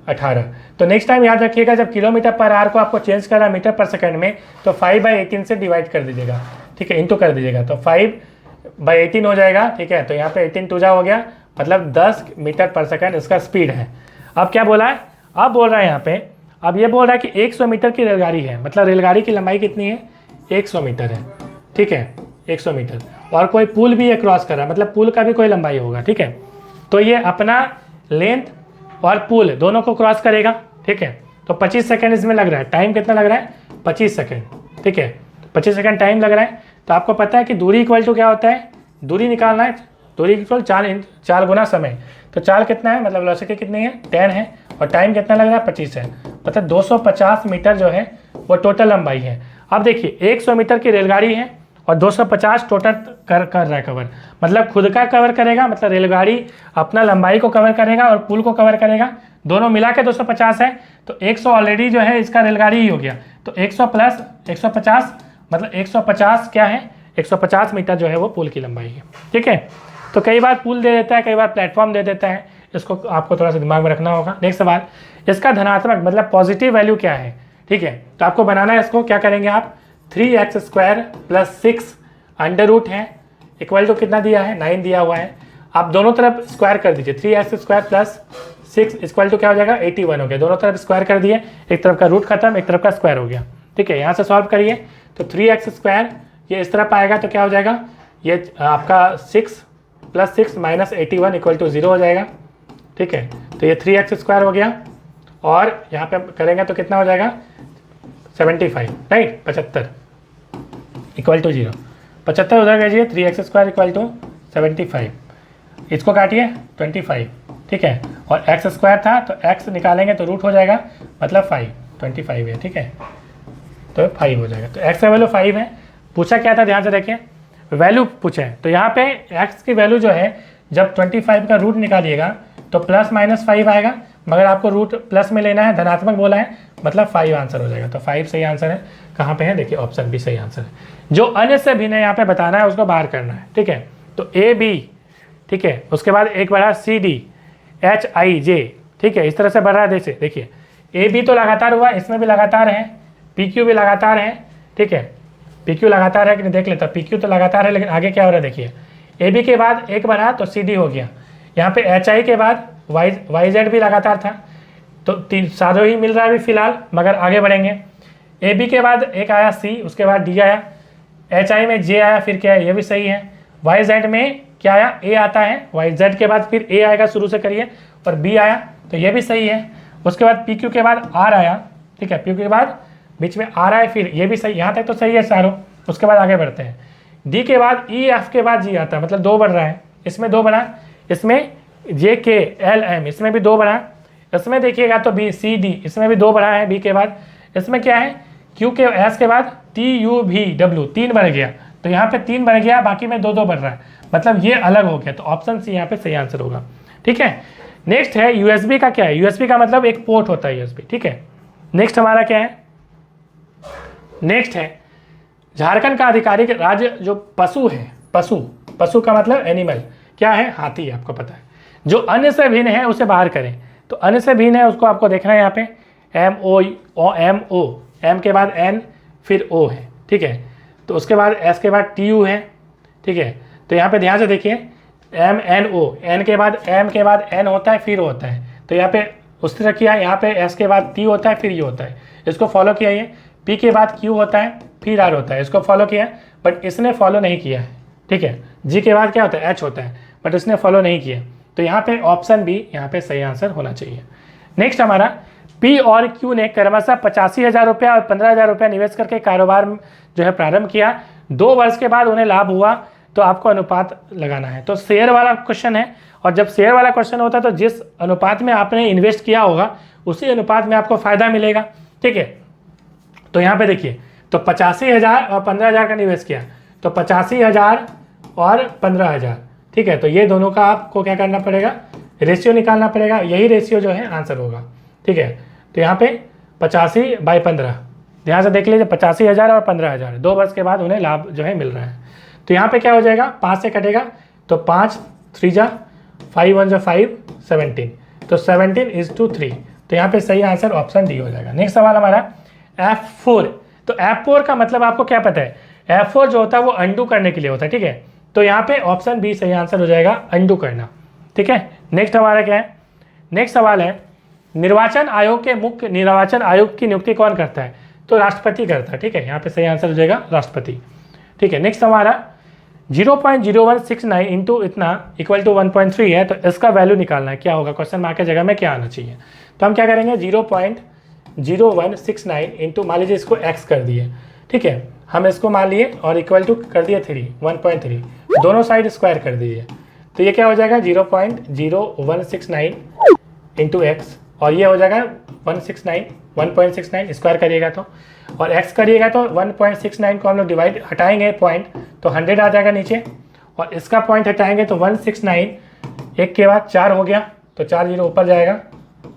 Speaker 1: 18। तो नेक्स्ट टाइम याद रखिएगा, जब किलोमीटर पर आवर को आपको चेंज करना मीटर पर सेकंड में, तो 5/18 से डिवाइड कर दीजिएगा, ठीक है, इंटू कर दीजिएगा। तो 5/18 हो जाएगा, ठीक है। तो यहाँ पे 18 2 जा हो गया, मतलब 10 मीटर पर सेकंड इसका स्पीड है। अब क्या बोला है, अब बोल रहा है यहाँ पे, अब ये बोल रहा है कि 100 मीटर की रेलगाड़ी है, मतलब रेलगाड़ी की लंबाई कितनी है 100 मीटर है, ठीक है, 100 मीटर। और कोई पुल भी ये क्रॉस कर रहा है, मतलब पुल का भी कोई लंबाई होगा, ठीक है। तो ये अपना लेंथ और पुल दोनों को क्रॉस करेगा, ठीक है। तो 25 सेकंड इसमें लग रहा है। टाइम कितना लग रहा है 25 सेकंड, ठीक है। 25 सेकंड टाइम लग रहा है। तो आपको पता है कि दूरी इक्वल टू क्या होता है, दूरी निकालना है, दूरी इक्वल 4 गुना समय। तो 4 कितना है, मतलब वेलोसिटी कितनी है 10 है, और टाइम कितना लग रहा है 25 है, मतलब 250 मीटर जो है वो टोटल लंबाई है। अब देखिए 100 मीटर की रेलगाड़ी है और 250 टोटल कर रहा है कवर, मतलब खुद का कवर करेगा, मतलब रेलगाड़ी अपना लंबाई को कवर करेगा और पुल को कवर करेगा, दोनों मिला के 250 है। तो 100 ऑलरेडी जो है इसका रेलगाड़ी ही हो गया। तो 100 प्लस 150 मतलब 150 क्या है 150 मीटर जो है वो पुल की लंबाई है, ठीक है। तो कई बार पुल दे देता है, कई बार प्लेटफॉर्म दे देता है, इसको आपको थोड़ा सा दिमाग में रखना होगा। नेक्स्ट सवाल, इसका धनात्मक मतलब पॉजिटिव वैल्यू क्या है, ठीक है। तो आपको बनाना है, इसको क्या करेंगे आप, 3x² + 6 अंडर रूट है इक्वल टू कितना दिया है 9 दिया हुआ है। आप दोनों तरफ स्क्वायर कर दीजिए, 3x² + 6 इक्वल टू क्या हो जाएगा 81 हो गया। दोनों तरफ स्क्वायर कर दिए, एक तरफ का रूट खत्म, एक तरफ का स्क्वायर हो गया, ठीक है। यहाँ से सॉल्व करिए तो 3x² ये इस तरफ आएगा तो क्या हो जाएगा, ये आपका 6 + 6 - 81 इक्वल टू 0 हो जाएगा, ठीक है। तो ये 3x² हो गया, और यहाँ पे करेंगे तो कितना हो जाएगा 75 राइट 75 इक्वल टू 0। 75 उधर भेजिए, 3x² इक्वल टू 75, इसको काटिए 25, ठीक है। और x² था तो x निकालेंगे तो रूट हो जाएगा, मतलब 5 25 है, ठीक है। तो 5 हो जाएगा। तो x का वैल्यू 5 है। पूछा क्या था, ध्यान से देखिए, वैल्यू पूछे हैं। तो यहाँ पे x की वैल्यू जो है, जब 25 का रूट निकालिएगा तो +-5 आएगा, मगर आपको रूट प्लस में लेना है, धनात्मक बोला है, मतलब 5 आंसर हो जाएगा। तो 5 सही आंसर है। कहाँ पे है, देखिए ऑप्शन बी सही आंसर है। जो अन्य से भिन्न है यहाँ पे बताना है, उसको बाहर करना है, ठीक है। तो AB, ठीक है, उसके बाद एक बढ़ा CD, HIJ, ठीक है, इस तरह से बढ़ रहा है। जैसे देखिए AB तो लगातार हुआ, इसमें भी लगातार है, PQ भी लगातार है, ठीक है। PQ लगातार है कि नहीं देख लेता, PQ तो लगातार है, लेकिन आगे क्या हो रहा है देखिए, AB के बाद एक बढ़ा तो CD हो गया, यहाँ पे HI के बाद YZ भी लगातार था, तो सारों ही मिल रहा है अभी फिलहाल, मगर आगे बढ़ेंगे। AB के बाद एक आया C, उसके बाद D आया, HI में J आया, फिर क्या है, ये भी सही है। YZ में क्या आया, A आता है, YZ के बाद फिर A आएगा, शुरू से करिए, और B आया, तो ये भी सही है। उसके बाद PQ के बाद R आया, ठीक है, PQ के बाद बीच में R आया, फिर ये भी सही, यहाँ तक तो सही है सारों। उसके बाद आगे बढ़ते हैं, D के बाद E, F के बाद G आता है, मतलब 2 बढ़ रहा है, इसमें 2 बढ़ा, इसमें JK L M इसमें भी 2 बढ़ा, इसमें देखिएगा तो B C D इसमें भी 2 बढ़ा है, B के बाद इसमें क्या है, Q के S के बाद T U V W 3 बढ़ गया, तो यहाँ पे 3 बढ़ गया, बाकी में 2 बढ़ रहा है, मतलब ये अलग हो गया। तो ऑप्शन सी यहाँ पे सही आंसर होगा, ठीक है। नेक्स्ट है USB का क्या है, USB का मतलब एक पोर्ट होता है USB, ठीक है। नेक्स्ट हमारा क्या है, नेक्स्ट है झारखंड का आधिकारिक राज्य जो पशु है, पशु का मतलब एनिमल क्या है, हाथी है, आपको पता है। जो अन्य से भिन्न है उसे बाहर करें, तो अन्य से भिन्न है उसको आपको देखना है, यहाँ पे MO M के बाद N फिर O है, ठीक है। तो उसके बाद S के बाद TU है, ठीक है। तो यहाँ पे ध्यान से देखिए MNO, N के बाद M के बाद N होता है, फिर होता है, तो यहाँ पे उस तरह किया, यहाँ पे S के बाद T होता है, फिर ये होता है, इसको फॉलो किया। ये P के बाद Q होता है, फिर R होता है, इसको फॉलो किया, बट इसने फॉलो नहीं किया है, ठीक है। G के बाद क्या होता है, H होता है, बट इसने फॉलो नहीं किया। तो यहाँ पे ऑप्शन बी यहाँ पे सही आंसर होना चाहिए। नेक्स्ट हमारा पी और क्यू ने क्रमशः 85,000 रुपया और 15,000 रुपया निवेश करके कारोबार जो है प्रारंभ किया। 2 वर्ष के बाद उन्हें लाभ हुआ, तो आपको अनुपात लगाना है। तो शेयर वाला क्वेश्चन है, और जब शेयर वाला क्वेश्चन होता है तो जिस अनुपात में आपने इन्वेस्ट किया होगा उसी अनुपात में आपको फायदा मिलेगा। ठीक है, तो यहाँ पे देखिए, तो 85,000 और 15,000 का निवेश किया, तो 85,000 और 15,000। ठीक है, तो ये दोनों का आपको क्या करना पड़ेगा, रेशियो निकालना पड़ेगा। यही रेशियो जो है आंसर होगा। ठीक है, तो यहाँ पे 85/15 ध्यान से देख लीजिए, 85,000 और 15,000 2 वर्ष के बाद उन्हें लाभ जो है मिल रहा है। तो यहाँ पे क्या हो जाएगा, 5 से कटेगा, तो 5 3 जा 5 1 जा 5 17, तो 17:3। तो यहाँ पे सही आंसर ऑप्शन डी हो जाएगा। नेक्स्ट सवाल हमारा F4। तो F4 का मतलब आपको क्या पता है, F4 जो होता है वो अंडू करने के लिए होता है। ठीक है, तो यहाँ पे ऑप्शन बी सही आंसर हो जाएगा, अंडू करना। ठीक है, नेक्स्ट हमारा क्या है, नेक्स्ट सवाल है निर्वाचन आयोग के मुख्य निर्वाचन आयुक्त की नियुक्ति कौन करता है, तो राष्ट्रपति करता है। ठीक है, यहाँ पे सही आंसर हो जाएगा राष्ट्रपति। ठीक है, नेक्स्ट हमारा 0.0169 इंटू इतना इक्वल टू 1.3 है, तो इसका वैल्यू निकालना है। क्या होगा, क्वेश्चन मार्क की जगह में क्या आना चाहिए। तो हम क्या करेंगे, 0.0169 इंटू मान लीजिए इसको x कर दिए। ठीक है, हम इसको मान लिए और इक्वल टू कर दिए 1.3, दोनों साइड स्क्वायर कर दीजिए। तो ये क्या हो जाएगा 0.0169 इंटू एक्स, और ये हो जाएगा 169 स्क्वायर करिएगा तो, और x करिएगा तो 1.69 को हम लोग डिवाइड हटाएंगे पॉइंट, तो 100 आ जाएगा नीचे, और इसका पॉइंट हटाएंगे तो 169 एक के बाद 4 हो गया, तो 4 0 ऊपर जाएगा।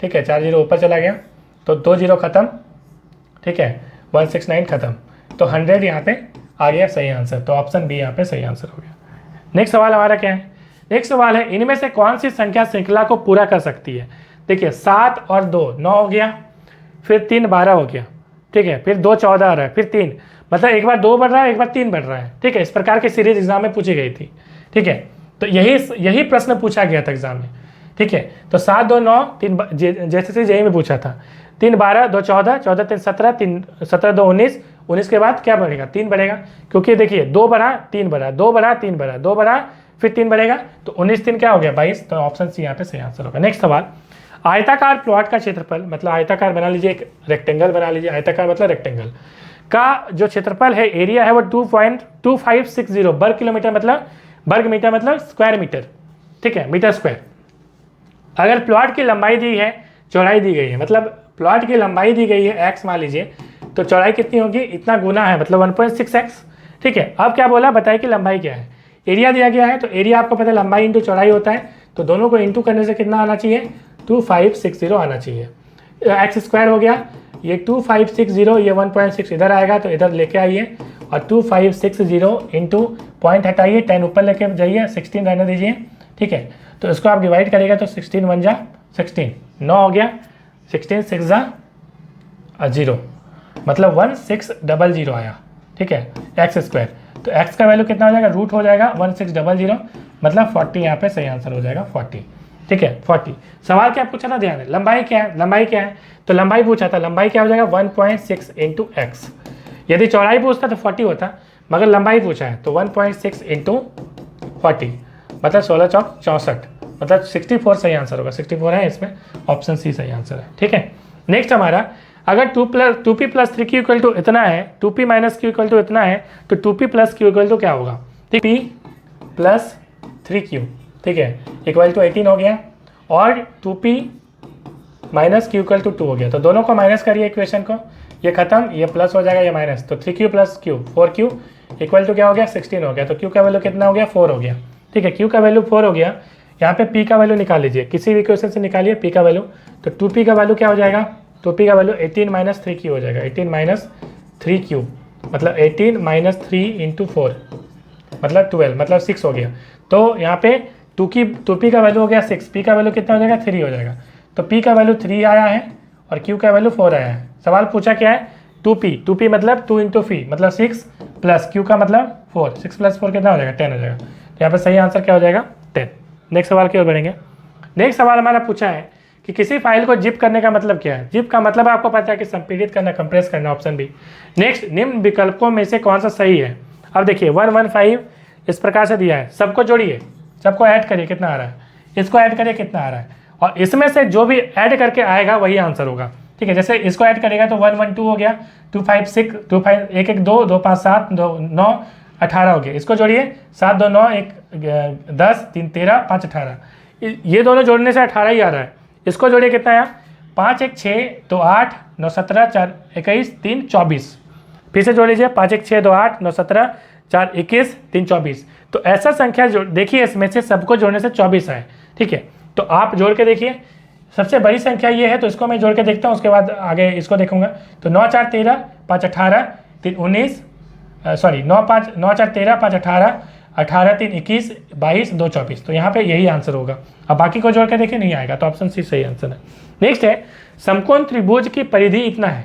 Speaker 1: ठीक है, 4 0 ऊपर चला गया, तो 2 0 खत्म। ठीक है, 169 खत्म, तो 100 यहाँ पे आ गया सही आंसर। तो ऑप्शन बी यहाँ पे सही आंसर हो गया। नेक्स्ट सवाल हमारा क्या है, नेक्स्ट सवाल है इनमें से कौन सी संख्या श्रृंखला को पूरा कर सकती है। देखिए 7 और 2 9 हो गया, फिर 3 12 हो गया। ठीक है, फिर 2 14 आ रहा है, फिर 3, मतलब एक बार 2 बढ़ रहा है, एक बार 3 बढ़ रहा है। ठीक है, इस प्रकार की सीरीज एग्जाम में पूछी गई थी। ठीक है, तो यही प्रश्न पूछा गया था एग्जाम में। ठीक है, तो 7 2 9 3 जैसे यही में पूछा था, 3 12 2 14 14 3 17 3 17 2 19 19 के बाद क्या बढ़ेगा, 3 बढ़ेगा, क्योंकि देखिए 2 बढ़ा 3 बढ़ा, 2 बढ़ा 3 बढ़ा, 2 बढ़ा फिर 3 बढ़ेगा, तो 19 3 क्या हो गया 22। तो ऑप्शन सी यहाँ पे सही आंसर होगा। नेक्स्ट सवाल, आयताकार प्लॉट का क्षेत्रफल, मतलब आयताकार बना लीजिए, एक रेक्टेंगल बना लीजिए, आयताकार मतलब रेक्टेंगल का जो क्षेत्रफल है, एरिया है वो 2.2560 वर्ग किलोमीटर, मतलब वर्ग मीटर मतलब स्क्वायर मीटर। ठीक है, मीटर स्क्वायर। अगर प्लॉट की लंबाई दी है, चौड़ाई दी गई है, मतलब प्लॉट की लंबाई दी गई है x मान लीजिए, तो चौड़ाई कितनी होगी, इतना गुना है, मतलब 1.6x। ठीक है, अब क्या बोला, बताइए कि लंबाई क्या है। एरिया दिया गया है, तो एरिया आपको पता है लंबाई इंटू चौड़ाई होता है, तो दोनों को इंटू करने से कितना आना चाहिए, 2560 आना चाहिए। एक्स स्क्वायर हो गया, ये 2560, ये 1.6 इधर आएगा, तो इधर लेके आइए, और 2560 इंटू पॉइंट हटाइए, 10 ऊपर लेके जाइए, 16 रहने दीजिए। ठीक है, तो इसको आप डिवाइड करिएगा तो 16 1 जा 16, 9 हो गया, 16 6 जा 0, मतलब 1600 आया। ठीक है, एक्स स्क्वायर, तो एक्स का वैल्यू कितना हो जाएगा, रूट हो जाएगा 1600, मतलब 40 यहाँ पे सही आंसर हो जाएगा 40। ठीक है, 40। सवाल क्या पूछा था, ध्यान है, लंबाई क्या है, लंबाई क्या है, तो लंबाई पूछा था, लंबाई क्या हो जाएगा 1.6 इंटू एक्स। यदि चौड़ाई पूछता तो 40 होता, मगर लंबाई पूछा है तो 1.6 इंटू 40, मतलब 16 चौक 64, मतलब 64 सही आंसर होगा। 64 है इसमें, ऑप्शन सी सही आंसर है। ठीक है, नेक्स्ट हमारा, अगर 2p + 3q इक्वल टू इतना है, 2p - q इक्वल टू इतना है, तो 2p + q इक्वल टू क्या होगा, p + 3q। ठीक है, इक्वल टू 18 हो गया, और 2p - q इक्वल टू 2 हो गया, तो दोनों को माइनस करिए इक्वेशन को, ये खत्म, ये प्लस हो जाएगा, ये माइनस, तो 3q + q 4q equal to क्या हो गया 16 हो गया, तो q का वैल्यू कितना हो गया 4 हो गया। ठीक है, q का वैल्यू 4 हो गया। यहाँ पे p का वैल्यू निकाल लीजिए, किसी भी इक्वेशन से निकालिए p का वैल्यू, तो 2p का वैल्यू क्या हो जाएगा, 2p का वैल्यू 18 - 3q हो जाएगा, 18 - 3q, मतलब 18 - 3 इंटू 4, मतलब 12, मतलब 6 हो गया। तो यहाँ पे 2p का वैल्यू हो गया 6, p का वैल्यू कितना हो जाएगा 3 हो जाएगा, तो p का वैल्यू 3 आया है और q का वैल्यू 4 आया है। सवाल पूछा क्या है, 2p मतलब 2 इंटू फी, मतलब 6 प्लस q का मतलब 4, 6 + 4 कितना हो जाएगा 10 हो जाएगा। तो यहाँ पे सही आंसर क्या हो जाएगा 10। नेक्स्ट सवाल की ओर बढ़ेंगे। नेक्स्ट सवाल हमारा पूछा है कि किसी फाइल को जिप करने का मतलब क्या है। जिप का मतलब आपको पता है कि संपीड़ित करना, कंप्रेस करना, ऑप्शन बी। नेक्स्ट, निम्न विकल्पों में से कौन सा सही है। अब देखिए 115 इस प्रकार से दिया है, सबको जोड़िए, सबको ऐड करिए कितना आ रहा है, इसको ऐड करिए कितना आ रहा है, और इसमें से जो भी ऐड करके आएगा वही आंसर होगा। ठीक है। जैसे इसको ऐड करेगा तो 1 1 2 हो गया, 2 5 6 2 5 1 1 2 2 5 7 2 9 18 हो गया। इसको जोड़िए 7 2 9 1 10 3 13 5 18, ये दोनों जोड़ने से 18 ही आ रहा है। इसको जोड़िए कितना आया, 5 1 6 2 8 9 17 4 21 3 24। फिर से जोड़ लीजिए 5 1 6 2 8 9 17 4 21 3 24। तो ऐसा संख्या जो देखिए इसमें से सबको जोड़ने से 24 आए, ठीक है। तो आप जोड़ के देखिए, सबसे बड़ी संख्या ये है तो इसको मैं जोड़ के देखता हूँ, उसके बाद आगे इसको देखूंगा। तो 9 4 13 5 18 3 19 सॉरी 9 4 13 5 18 18 3 21 22 2 24। तो यहाँ पे यही आंसर होगा। अब बाकी को जोड़ के देखिए नहीं आएगा, तो ऑप्शन सी सही आंसर है। नेक्स्ट है समकोण त्रिभुज की परिधि इतना है,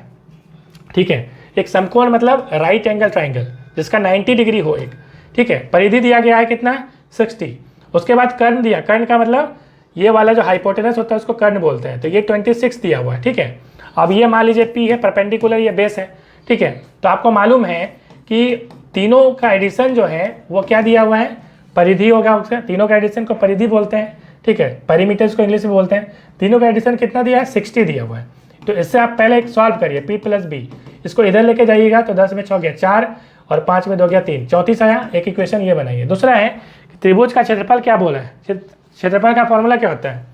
Speaker 1: ठीक है। एक समकोण मतलब राइट एंगल ट्राइंगल जिसका 90 डिग्री हो एक, ठीक है। परिधि दिया गया है कितना, 60। उसके बाद कर्ण दिया, कर्ण का मतलब ये वाला जो हाइपोटेनस होता है उसको कर्ण बोलते हैं। तो ये 26 दिया हुआ है, ठीक है। अब ये मान लीजिए P है, परपेंडिकुलर ये बेस है, ठीक है। तो आपको मालूम है कि तीनों का एडिशन जो है वो क्या दिया हुआ है, परिधि होगा उसका। तीनों का एडिशन को परिधि बोलते हैं, ठीक है। परिमीटर्स को इंग्लिश में बोलते हैं। तीनों का एडिशन कितना दिया है, 60 दिया हुआ है। तो इससे आप पहले एक सॉल्व करिए, P + B, इसको इधर लेके जाइएगा तो 10 में 6 गया 4 और 5 में 2 गया 3, 34 आया। एक इक्वेशन ये बनाइए। दूसरा है कि त्रिभुज का क्षेत्रफल क्या बोला है, क्षेत्रफल का फॉर्मूला क्या होता है,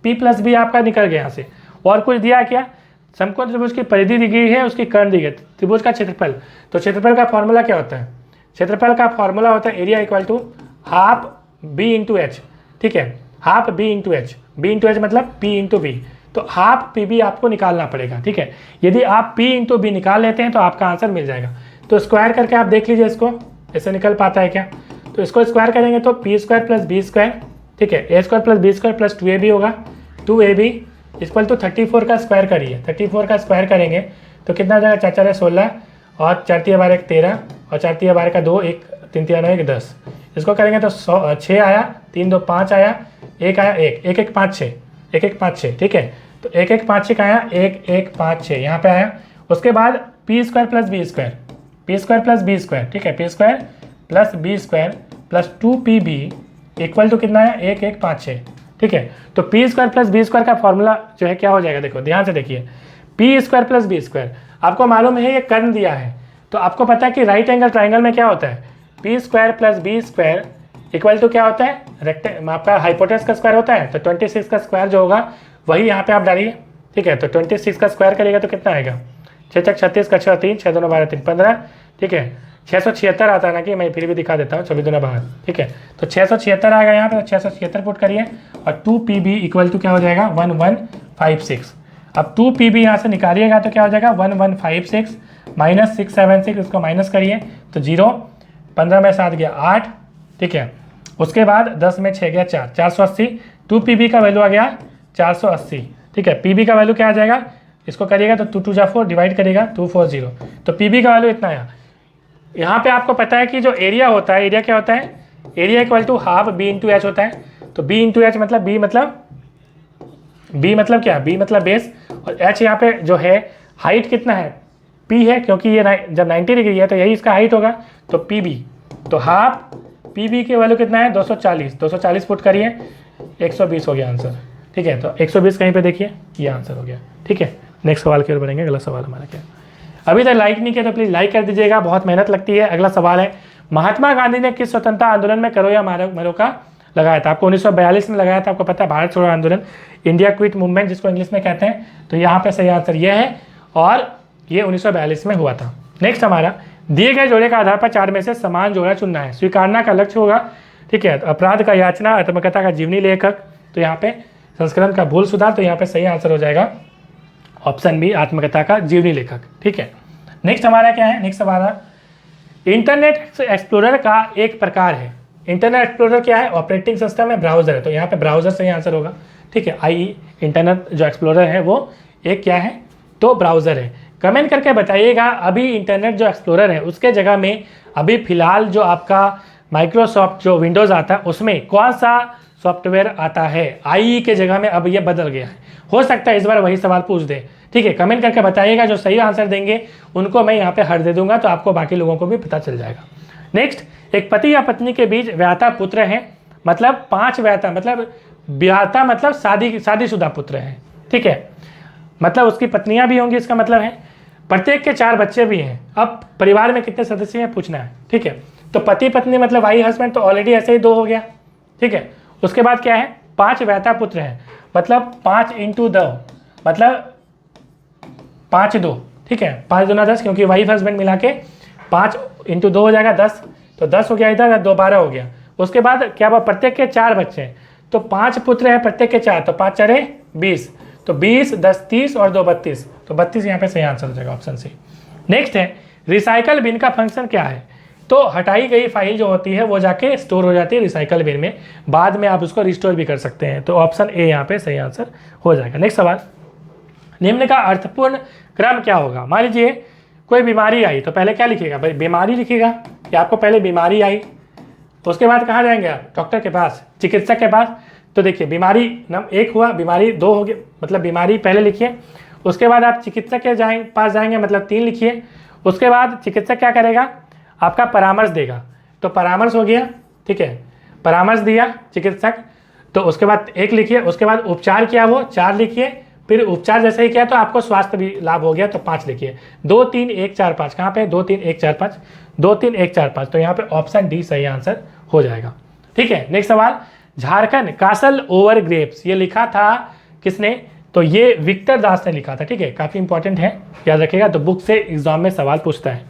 Speaker 1: P + B आपका निकल गया यहाँ से। और कुछ दिया क्या, समकोण त्रिभुज की परिधि दी गई है, उसकी कर्ण दी गई, त्रिभुज का क्षेत्रफल। तो क्षेत्रफल का फॉर्मूला क्या होता है, क्षेत्रफल का फॉर्मूला होता है एरिया = ½ B × H, ठीक है। ½ B × H, B × H मतलब P × B। तो ½ PB आपको निकालना पड़ेगा, ठीक है। यदि आप P × B निकाल लेते हैं तो आपका आंसर मिल जाएगा। तो स्क्वायर करके आप देख लीजिए इसको, ऐसे निकल पाता है क्या। तो इसको स्क्वायर करेंगे तो P² + B², ठीक है। A² + B² + 2AB होगा। 2AB = 34 का स्क्वायर करिए। 34 का स्क्वायर करेंगे तो कितना आ जाएगा, 4 4 12 और 4 3 12 13 और 4 3 12 का 2 1 3 3 9 1 10। इसको करेंगे तो 6 आया, 3 2 5 आया, 1 आया 1 1 1 5 6 1 1 5 6, ठीक है। तो 1 1 5 6 का आया 1 1 5 6 यहाँ पे आया। उसके बाद P² + B², P² + B², ठीक है। P² + B² + 2PB = कितना है, 1 1 5 6, ठीक है। तो P² + B² का फॉर्मूला जो है क्या हो जाएगा, देखो ध्यान से देखिए। P² + B², आपको मालूम है ये कर्ण दिया है, तो आपको पता है कि राइट एंगल ट्राइंगल में क्या होता है, P² + B² = क्या होता है, रेक्टेंगल आपका हाइपोटेनस का स्क्वायर होता है। तो 26 का स्क्वायर जो होगा वही यहाँ पे आप डालिए, ठीक है। तो 26 का स्क्वायर करेगा तो कितना आएगा, 6 6 36 का 6 3 6 2 12 3 15, ठीक है। 676 आता है ना, कि मैं फिर भी दिखा देता हूँ, 24 2 12, ठीक है। तो 676 आएगा यहाँ पे, तो 676 पुट करिए और 2PB = क्या हो जाएगा, 1156। अब 2PB यहाँ से निकालिएगा तो क्या हो जाएगा, 1156 - 676, इसको माइनस करिए तो 0, 15 में 7 गया 8, ठीक है। उसके बाद 10 में 6 गया 4, 480। 2PB का वैल्यू आ गया 480, ठीक है। PB का वैल्यू क्या आ जाएगा, इसको करिएगा तो 2 2 जा 4 डिवाइड करेगा 240। तो PB का वैल्यू इतना आया। यहाँ पे आपको पता है कि जो एरिया होता है, एरिया क्या होता है, एरिया = ½ B × H होता है। तो B × H मतलब B मतलब क्या, B मतलब बेस, और H यहाँ पे जो है हाइट कितना है, P है, क्योंकि ये जब 90 डिग्री है तो यही इसका हाइट होगा। तो PB, तो ½ PB के वैल्यू कितना है, 240, 240 पुट करिए, 120 हो गया आंसर, ठीक है। तो 120 कहीं पे देखिए, ये आंसर हो गया, ठीक है। नेक्स्ट सवाल की ओर बढ़ेंगे। अगला सवाल हमारा क्या है, अभी तक लाइक नहीं किया तो प्लीज़ लाइक कर दीजिएगा, बहुत मेहनत लगती है। अगला सवाल है, महात्मा गांधी ने किस स्वतंत्रता आंदोलन में करो या मरो का लगाया था। आपको 1942 में लगाया था, आपको पता है, भारत छोड़ो आंदोलन, इंडिया क्विट मूवमेंट जिसको इंग्लिश में कहते हैं। तो यहाँ पे सही आंसर ये है, और ये 1942 में हुआ था। नेक्स्ट हमारा, दिए गए जोड़े का आधार पर 4 में से समान जोड़ा चुनना है। स्वीकारना का लक्ष्य होगा, ठीक है। अपराध का याचना, आत्मकथा का जीवनी लेखक, तो यहाँ पे संस्करण का भूल सुधार, तो यहाँ पे सही आंसर हो जाएगा ऑप्शन बी, आत्मकथा का जीवनी लेखक, ठीक है। नेक्स्ट हमारा क्या है, नेक्स्ट हमारा इंटरनेट एक्सप्लोरर का एक प्रकार है। इंटरनेट एक्सप्लोरर क्या है, ऑपरेटिंग सिस्टम है, ब्राउजर है। तो यहाँ पे ब्राउजर सही आंसर होगा, ठीक है। इंटरनेट जो एक्सप्लोरर है वो एक क्या है, तो ब्राउजर है। कमेंट करके बताइएगा, अभी इंटरनेट जो एक्सप्लोरर है उसके जगह में अभी फिलहाल जो आपका माइक्रोसॉफ्ट जो विंडोज़ आता है उसमें कौन सा सॉफ्टवेयर आता है। IE के जगह में अब ये बदल गया है, हो सकता है इस बार वही सवाल पूछ दे, ठीक है। कमेंट करके बताइएगा, जो सही आंसर देंगे उनको मैं यहाँ पे हर दे दूंगा, तो आपको बाकी लोगों को भी पता चल जाएगा। नेक्स्ट, एक पति या पत्नी के बीच व्याता पुत्र हैं, मतलब 5 व्याता मतलब व्याता मतलब शादीशुदा पुत्र हैं, ठीक है। मतलब उसकी पत्नियां भी होंगी, इसका मतलब है प्रत्येक के 4 बच्चे भी हैं। अब परिवार में कितने सदस्य हैं पूछना है, ठीक है। तो पति पत्नी मतलब वाई हस्बैंड, तो ऑलरेडी ऐसे ही 2 हो गया, ठीक है। उसके बाद क्या है, 5 वैता पुत्र हैं, मतलब 5 इंटू 2 मतलब 5 2, ठीक है। 5 दूना 10, क्योंकि वाइफ हस्बैंड मिला के 5 इंटू 2 हो जाएगा 10, तो 10 हो गया इधर, 2 12 हो गया। उसके बाद क्या हुआ, प्रत्येक के 4 बच्चे हैं, तो 5 पुत्र हैं प्रत्येक के 4, तो 5 4 20, तो 20 10 30 और 2 32, तो 32 यहाँ पे सही आंसर हो जाएगा, ऑप्शन सी। नेक्स्ट है रिसाइकल बिन का फंक्शन क्या है। तो हटाई गई फाइल जो होती है वो जाके स्टोर हो जाती है रिसाइकल बिन में, बाद में आप उसको रिस्टोर भी कर सकते हैं, तो ऑप्शन ए यहाँ पे सही आंसर हो जाएगा। नेक्स्ट सवाल, निम्न का अर्थपूर्ण क्रम क्या होगा। मान लीजिए कोई बीमारी आई, तो पहले क्या लिखिएगा भाई, बीमारी लिखिएगा कि आपको पहले बीमारी आई, तो उसके बाद कहाँ जाएंगे आप, डॉक्टर के पास, चिकित्सक के पास। तो देखिए बीमारी नंबर 1 हुआ, बीमारी 2 हो गया, मतलब बीमारी पहले लिखिए, उसके बाद आप चिकित्सक के पास जाएंगे, मतलब 3 लिखिए। उसके बाद चिकित्सक क्या करेगा, आपका परामर्श देगा, तो परामर्श हो गया, ठीक है, परामर्श दिया चिकित्सक, तो उसके बाद 1 लिखिए। उसके बाद उपचार किया वो 4 लिखिए, फिर उपचार जैसे ही किया तो आपको स्वास्थ्य भी लाभ हो गया, तो 5 लिखिए। 2 3 1 4 5 कहाँ पे, 2 3 1 4 5, 2 3 1 4 5, तो यहाँ पे ऑप्शन डी सही आंसर हो जाएगा, ठीक है। नेक्स्ट सवाल, झारखंड कासल ओवर ग्रेप्स, ये लिखा था किसने, तो ये विक्टर दास ने लिखा था, ठीक है, काफ़ी इंपॉर्टेंट है, याद रखिएगा, तो बुक से एग्जाम में सवाल पूछता है।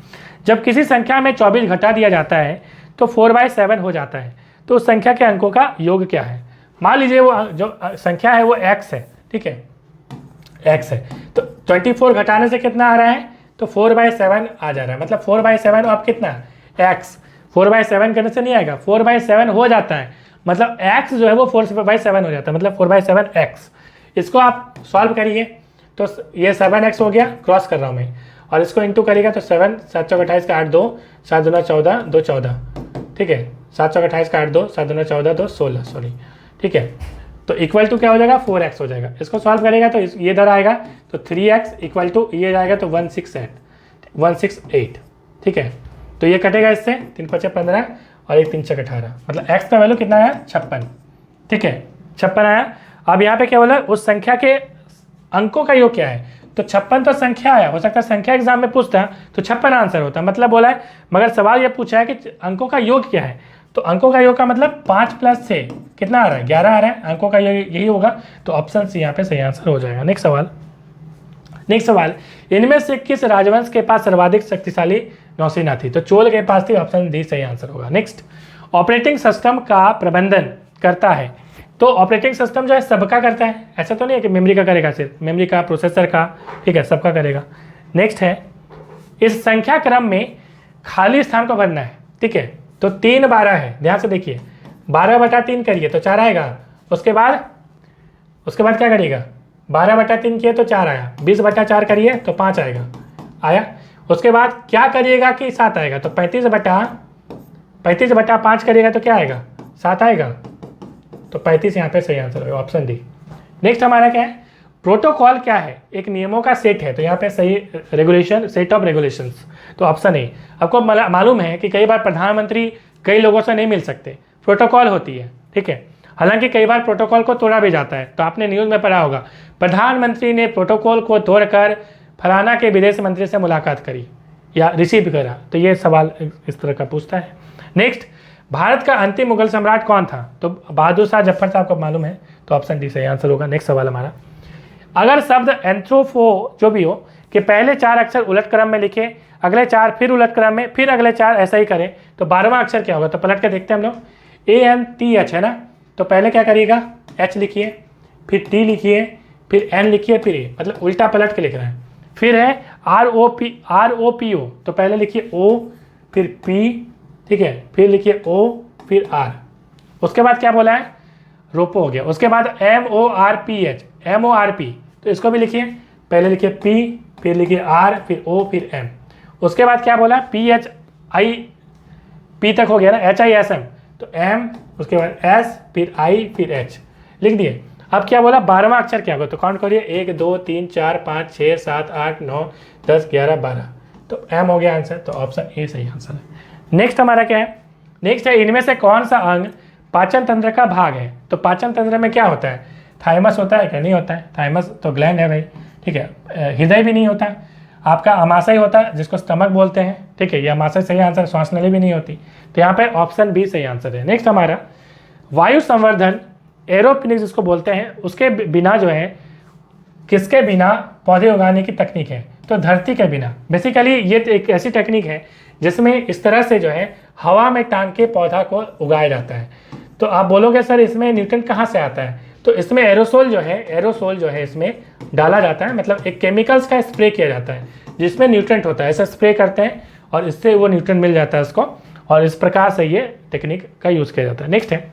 Speaker 1: जब किसी संख्या में 24 घटा दिया जाता है तो 4/7 हो जाता है, तो उस संख्या के अंकों का योग क्या है। मान लीजिए वो जो संख्या है वो x है, ठीक है, x है, तो 24 घटाने से कितना आ रहा है, तो 4/7 आ जा रहा है, मतलब 4/7 अब कितना x, 4/7 करने से नहीं आएगा, 4/7 हो जाता है, मतलब x जो है वो 4/7 हो जाता है, मतलब 4/7x। इसको आप सॉल्व करिए, तो ये 7x हो गया, क्रॉस कर रहा हूँ मैं, और इसको इंटू करिएगा तो 7 7 चौक 28 का 8 2 7 दूना 14 2 14, ठीक है, 7 चौक 28 का 8 2 7 दूना 14 2 16, सॉरी, ठीक है। तो इक्वल टू क्या हो जाएगा, 4x हो जाएगा। इसको सॉल्व करेगा तो ये इधर आएगा, तो 3x इक्वल टू ये जाएगा तो 168, ठीक है। तो ये कटेगा इससे, 3 5 15 और 1 3 6 18, मतलब x का वैल्यू कितना आया, 56, ठीक है, 56 आया। अब यहाँ पे क्या बोला, उस संख्या के अंकों का योग क्या है, तो 56 तो संख्या है, हो सकता है संख्या एग्जाम में पूछता है तो 56 आंसर होता है, मतलब बोला है, मगर सवाल ये पूछा है कि अंकों का योग क्या है, तो अंकों का योग का मतलब 5 + 6 कितना आ रहा है, 11 आ रहा है, अंकों का योग यही होगा, तो ऑप्शन सी यहाँ पे सही आंसर हो जाएगा। नेक्स्ट सवाल, इनमें से किस राजवंश के पास सर्वाधिक शक्तिशाली नौसेना थी, तो चोल के पास थी, ऑप्शन डी सही आंसर होगा। नेक्स्ट, ऑपरेटिंग सिस्टम का प्रबंधन करता है, तो ऑपरेटिंग सिस्टम जो है सबका करता है, ऐसा तो नहीं है कि मेमोरी का करेगा, सिर्फ मेमोरी का, प्रोसेसर का, ठीक है, सबका करेगा। नेक्स्ट है, इस संख्या क्रम में खाली स्थान को भरना है, ठीक है, तो 3 12 है, ध्यान से देखिए, 12/3 करिए तो 4 आएगा। उसके बाद क्या करिएगा, 12/3 किए तो 4 आया, 20/4 करिए तो 5 आया। उसके बाद क्या करिएगा कि 7 आएगा, तो 35/5 करिएगा तो क्या आएगा, 7 आएगा, तो 35 यहाँ पे सही आंसर होगा, ऑप्शन डी। नेक्स्ट हमारा क्या है, प्रोटोकॉल क्या है, एक नियमों का सेट है, तो यहाँ पे सही रेगुलेशन, सेट ऑफ रेगुलेशंस, तो ऑप्शन ए। आपको मालूम है कि कई बार प्रधानमंत्री कई लोगों से नहीं मिल सकते, प्रोटोकॉल होती है, ठीक है, हालांकि कई बार प्रोटोकॉल को तोड़ा भी जाता है, तो आपने न्यूज़ में पढ़ा होगा, प्रधानमंत्री ने प्रोटोकॉल को तोड़कर फलाना के विदेश मंत्री से मुलाकात करी या रिसीव करा, तो ये सवाल इस तरह का पूछता है। नेक्स्ट, भारत का अंतिम मुगल सम्राट कौन था, तो बहादुर शाह जफर साहब को मालूम है, तो ऑप्शन डी सही आंसर होगा। नेक्स्ट सवाल हमारा, अगर शब्द एंथ्रोपो जो भी हो कि पहले 4 अक्षर उलट क्रम में लिखे, अगले 4 फिर उलट क्रम में, फिर अगले 4 ऐसा ही करें, तो 12वां अक्षर क्या होगा, तो पलट के देखते हैं हम लोग, ANTH है ना, तो पहले क्या करिएगा, H लिखिए, फिर T लिखिए, फिर N लिखिए, फिर A, मतलब उल्टा पलट के लिख रहे हैं। फिर है ROPO, तो पहले लिखिए O फिर P, ठीक है, फिर लिखिए O फिर R। उसके बाद क्या बोला है, रोपो हो गया। उसके बाद MORPH, तो इसको भी लिखिए, पहले लिखिए P फिर लिखिए R फिर O फिर M। उसके बाद क्या बोला, P तक हो गया ना, HISM, तो M, उसके बाद S फिर I फिर H लिख दिए। अब क्या बोला, 12वां अक्षर क्या होगा, तो काउंट करिए, 1 2 3 4 5 6 7 8 9 10 11 12, तो M हो गया आंसर, तो ऑप्शन ए सही आंसर है। नेक्स्ट हमारा क्या है, नेक्स्ट है, इनमें से कौन सा अंग पाचन तंत्र का भाग है, तो पाचन तंत्र में क्या होता है, थाइमस होता है क्या, नहीं होता है, थाइमस तो ग्लैंड है भाई, ठीक है, हृदय भी नहीं होता, आपका अमाशय होता है जिसको स्टमक बोलते हैं, ठीक है, ये अमाशय सही आंसर, श्वास नली भी नहीं होती, तो यहाँ पे ऑप्शन बी सही आंसर है। नेक्स्ट हमारा वायु संवर्धन एरोपोनिक्स जिसको बोलते हैं, उसके बिना जो है, किसके बिना पौधे उगाने की तकनीक है, तो धरती के बिना। बेसिकली ये एक ऐसी टेक्निक है जिसमें इस तरह से जो है हवा में टांग के पौधा को उगाया जाता है। तो आप बोलोगे सर इसमें न्यूट्रिएंट कहाँ से आता है, तो इसमें एरोसोल जो है इसमें डाला जाता है, मतलब एक केमिकल्स का स्प्रे किया जाता है जिसमें न्यूट्रिएंट होता है, ऐसा स्प्रे करते हैं और इससे वो न्यूट्रिएंट मिल जाता है उसको, और इस प्रकार से ये टेक्निक का यूज़ किया जाता है। नेक्स्ट है,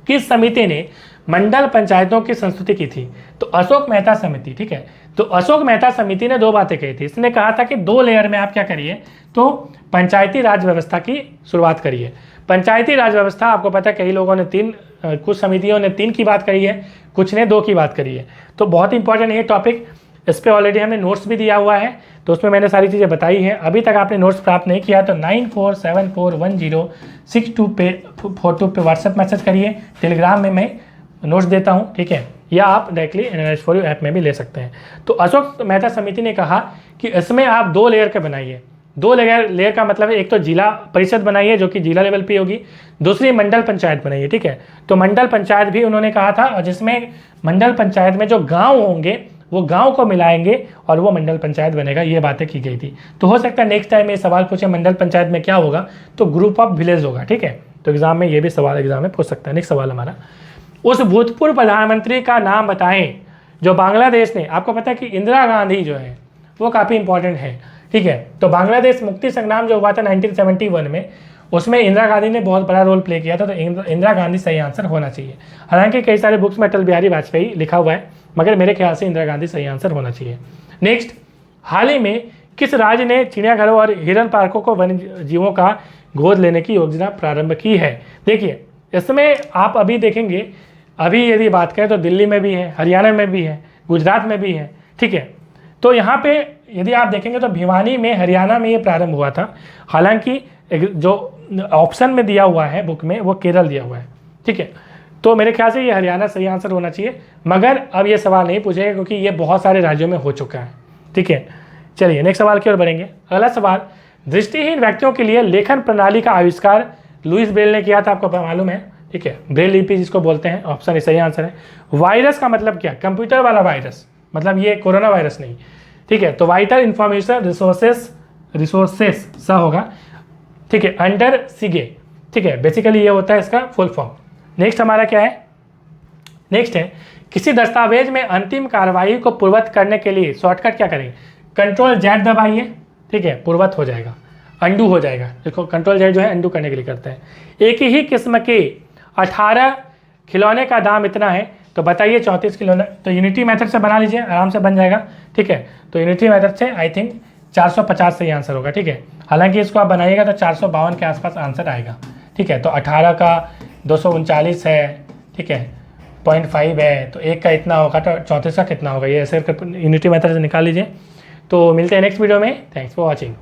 Speaker 1: किस समिति ने मंडल पंचायतों की संस्तुति की थी, तो अशोक मेहता समिति, ठीक है। तो अशोक मेहता समिति ने 2 बातें कही थी। इसने कहा था कि 2 लेयर में आप क्या करिए, तो पंचायती राज व्यवस्था की शुरुआत करिए। पंचायती राज व्यवस्था आपको पता है कई लोगों ने 3, कुछ समितियों ने 3 की बात करी है, कुछ ने 2 की बात करी है, तो बहुत इंपॉर्टेंट ये टॉपिक, इस पर ऑलरेडी हमने नोट्स भी दिया हुआ है, तो उसमें मैंने सारी चीज़ें बताई हैं। अभी तक आपने नोट्स प्राप्त नहीं किया तो 9474106242 पे व्हाट्सएप मैसेज करिए, टेलीग्राम में मैं नोट्स देता हूँ, ठीक है, या आप डायरेक्टली NLS4U ऐप में भी ले सकते हैं। तो अशोक मेहता समिति ने कहा कि इसमें आप 2 लेयर के बनाइए। 2 लेयर का मतलब है, एक तो जिला परिषद बनाइए जो कि जिला लेवल पे होगी, दूसरी मंडल पंचायत बनाइए, ठीक है। तो मंडल पंचायत भी उन्होंने कहा था, और जिसमें मंडल पंचायत में जो गाँव होंगे वो गांव को मिलाएंगे और वो मंडल पंचायत बनेगा, ये बातें की गई थी। तो हो सकता है नेक्स्ट टाइम ये सवाल पूछे मंडल पंचायत में क्या होगा, तो ग्रुप ऑफ विलेज होगा, ठीक है। तो एग्जाम में ये भी सवाल एग्जाम में पूछ सकता है। नेक्स्ट सवाल हमारा, उस भूतपूर्व प्रधानमंत्री का नाम बताएं जो बांग्लादेश ने, आपको पता है कि इंदिरा गांधी जो है वो काफ़ी इंपॉर्टेंट है, ठीक है। तो बांग्लादेश मुक्ति संग्राम जो हुआ था 1971 में, उसमें इंदिरा गांधी ने बहुत बड़ा रोल प्ले किया था, तो इंदिरा गांधी सही आंसर होना चाहिए। हालांकि कई सारे बुक्स में अटल बिहारी वाजपेयी लिखा हुआ है, मगर मेरे ख्याल से इंदिरा गांधी सही आंसर होना चाहिए। नेक्स्ट, हाल ही में किस राज्य ने चिड़ियाघरों और हिरन पार्कों को वन्य जीवों का गोद लेने की योजना प्रारंभ की है। देखिए इसमें आप अभी देखेंगे, अभी यदि बात करें तो दिल्ली में भी है, हरियाणा में भी है, गुजरात में भी है, ठीक है। तो यहाँ पे यदि आप देखेंगे तो भिवानी में, हरियाणा में ये प्रारंभ हुआ था। हालांकि जो ऑप्शन में दिया हुआ है बुक में वो केरल दिया हुआ है, ठीक है। तो मेरे ख्याल से ये हरियाणा सही आंसर होना चाहिए, मगर अब ये सवाल नहीं पूछेगा क्योंकि ये बहुत सारे राज्यों में हो चुका है, ठीक है। चलिए नेक्स्ट सवाल की ओर बढ़ेंगे। अगला सवाल, दृष्टिहीन व्यक्तियों के लिए लेखन प्रणाली का आविष्कार लुईस ब्रेल ने किया था, आपको मालूम है, ठीक है। ब्रेल लिपि जिसको बोलते हैं, ऑप्शन सही आंसर है। वायरस का मतलब क्या, कंप्यूटर वाला वायरस, मतलब ये कोरोना वायरस नहीं, ठीक है। तो वाइटल इंफॉर्मेशन रिसोर्सेस सा होगा, ठीक है, अंडर सिगे, ठीक है। बेसिकली ये होता है इसका फुल फॉर्म। नेक्स्ट हमारा क्या है, नेक्स्ट है, किसी दस्तावेज में अंतिम कार्रवाई को पूर्वत करने के लिए शॉर्टकट क्या करेंगे, Ctrl+Z दबाइए, ठीक है, पूर्वत हो जाएगा, अंडू हो जाएगा। देखो Ctrl+Z जो है अंडू करने के लिए करते हैं। एक ही किस्म के 18 खिलौने का दाम इतना है, तो बताइए 34 खिलौने, तो यूनिटी मेथड से बना लीजिए, आराम से बन जाएगा, ठीक है। तो यूनिटी मेथड से आई थिंक 450 सही आंसर होगा, ठीक है। हालांकि इसको आप बनाइएगा तो 452 के आसपास आंसर आएगा, ठीक है। तो 18 का 239 है, ठीक है, 0.5 है, तो 1 का इतना होगा, तो 34 का कितना होगा, ये ऐसे यूनिटी मेथड से निकाल लीजिए। तो मिलते हैं नेक्स्ट वीडियो में, थैंक्स फॉर वॉचिंग।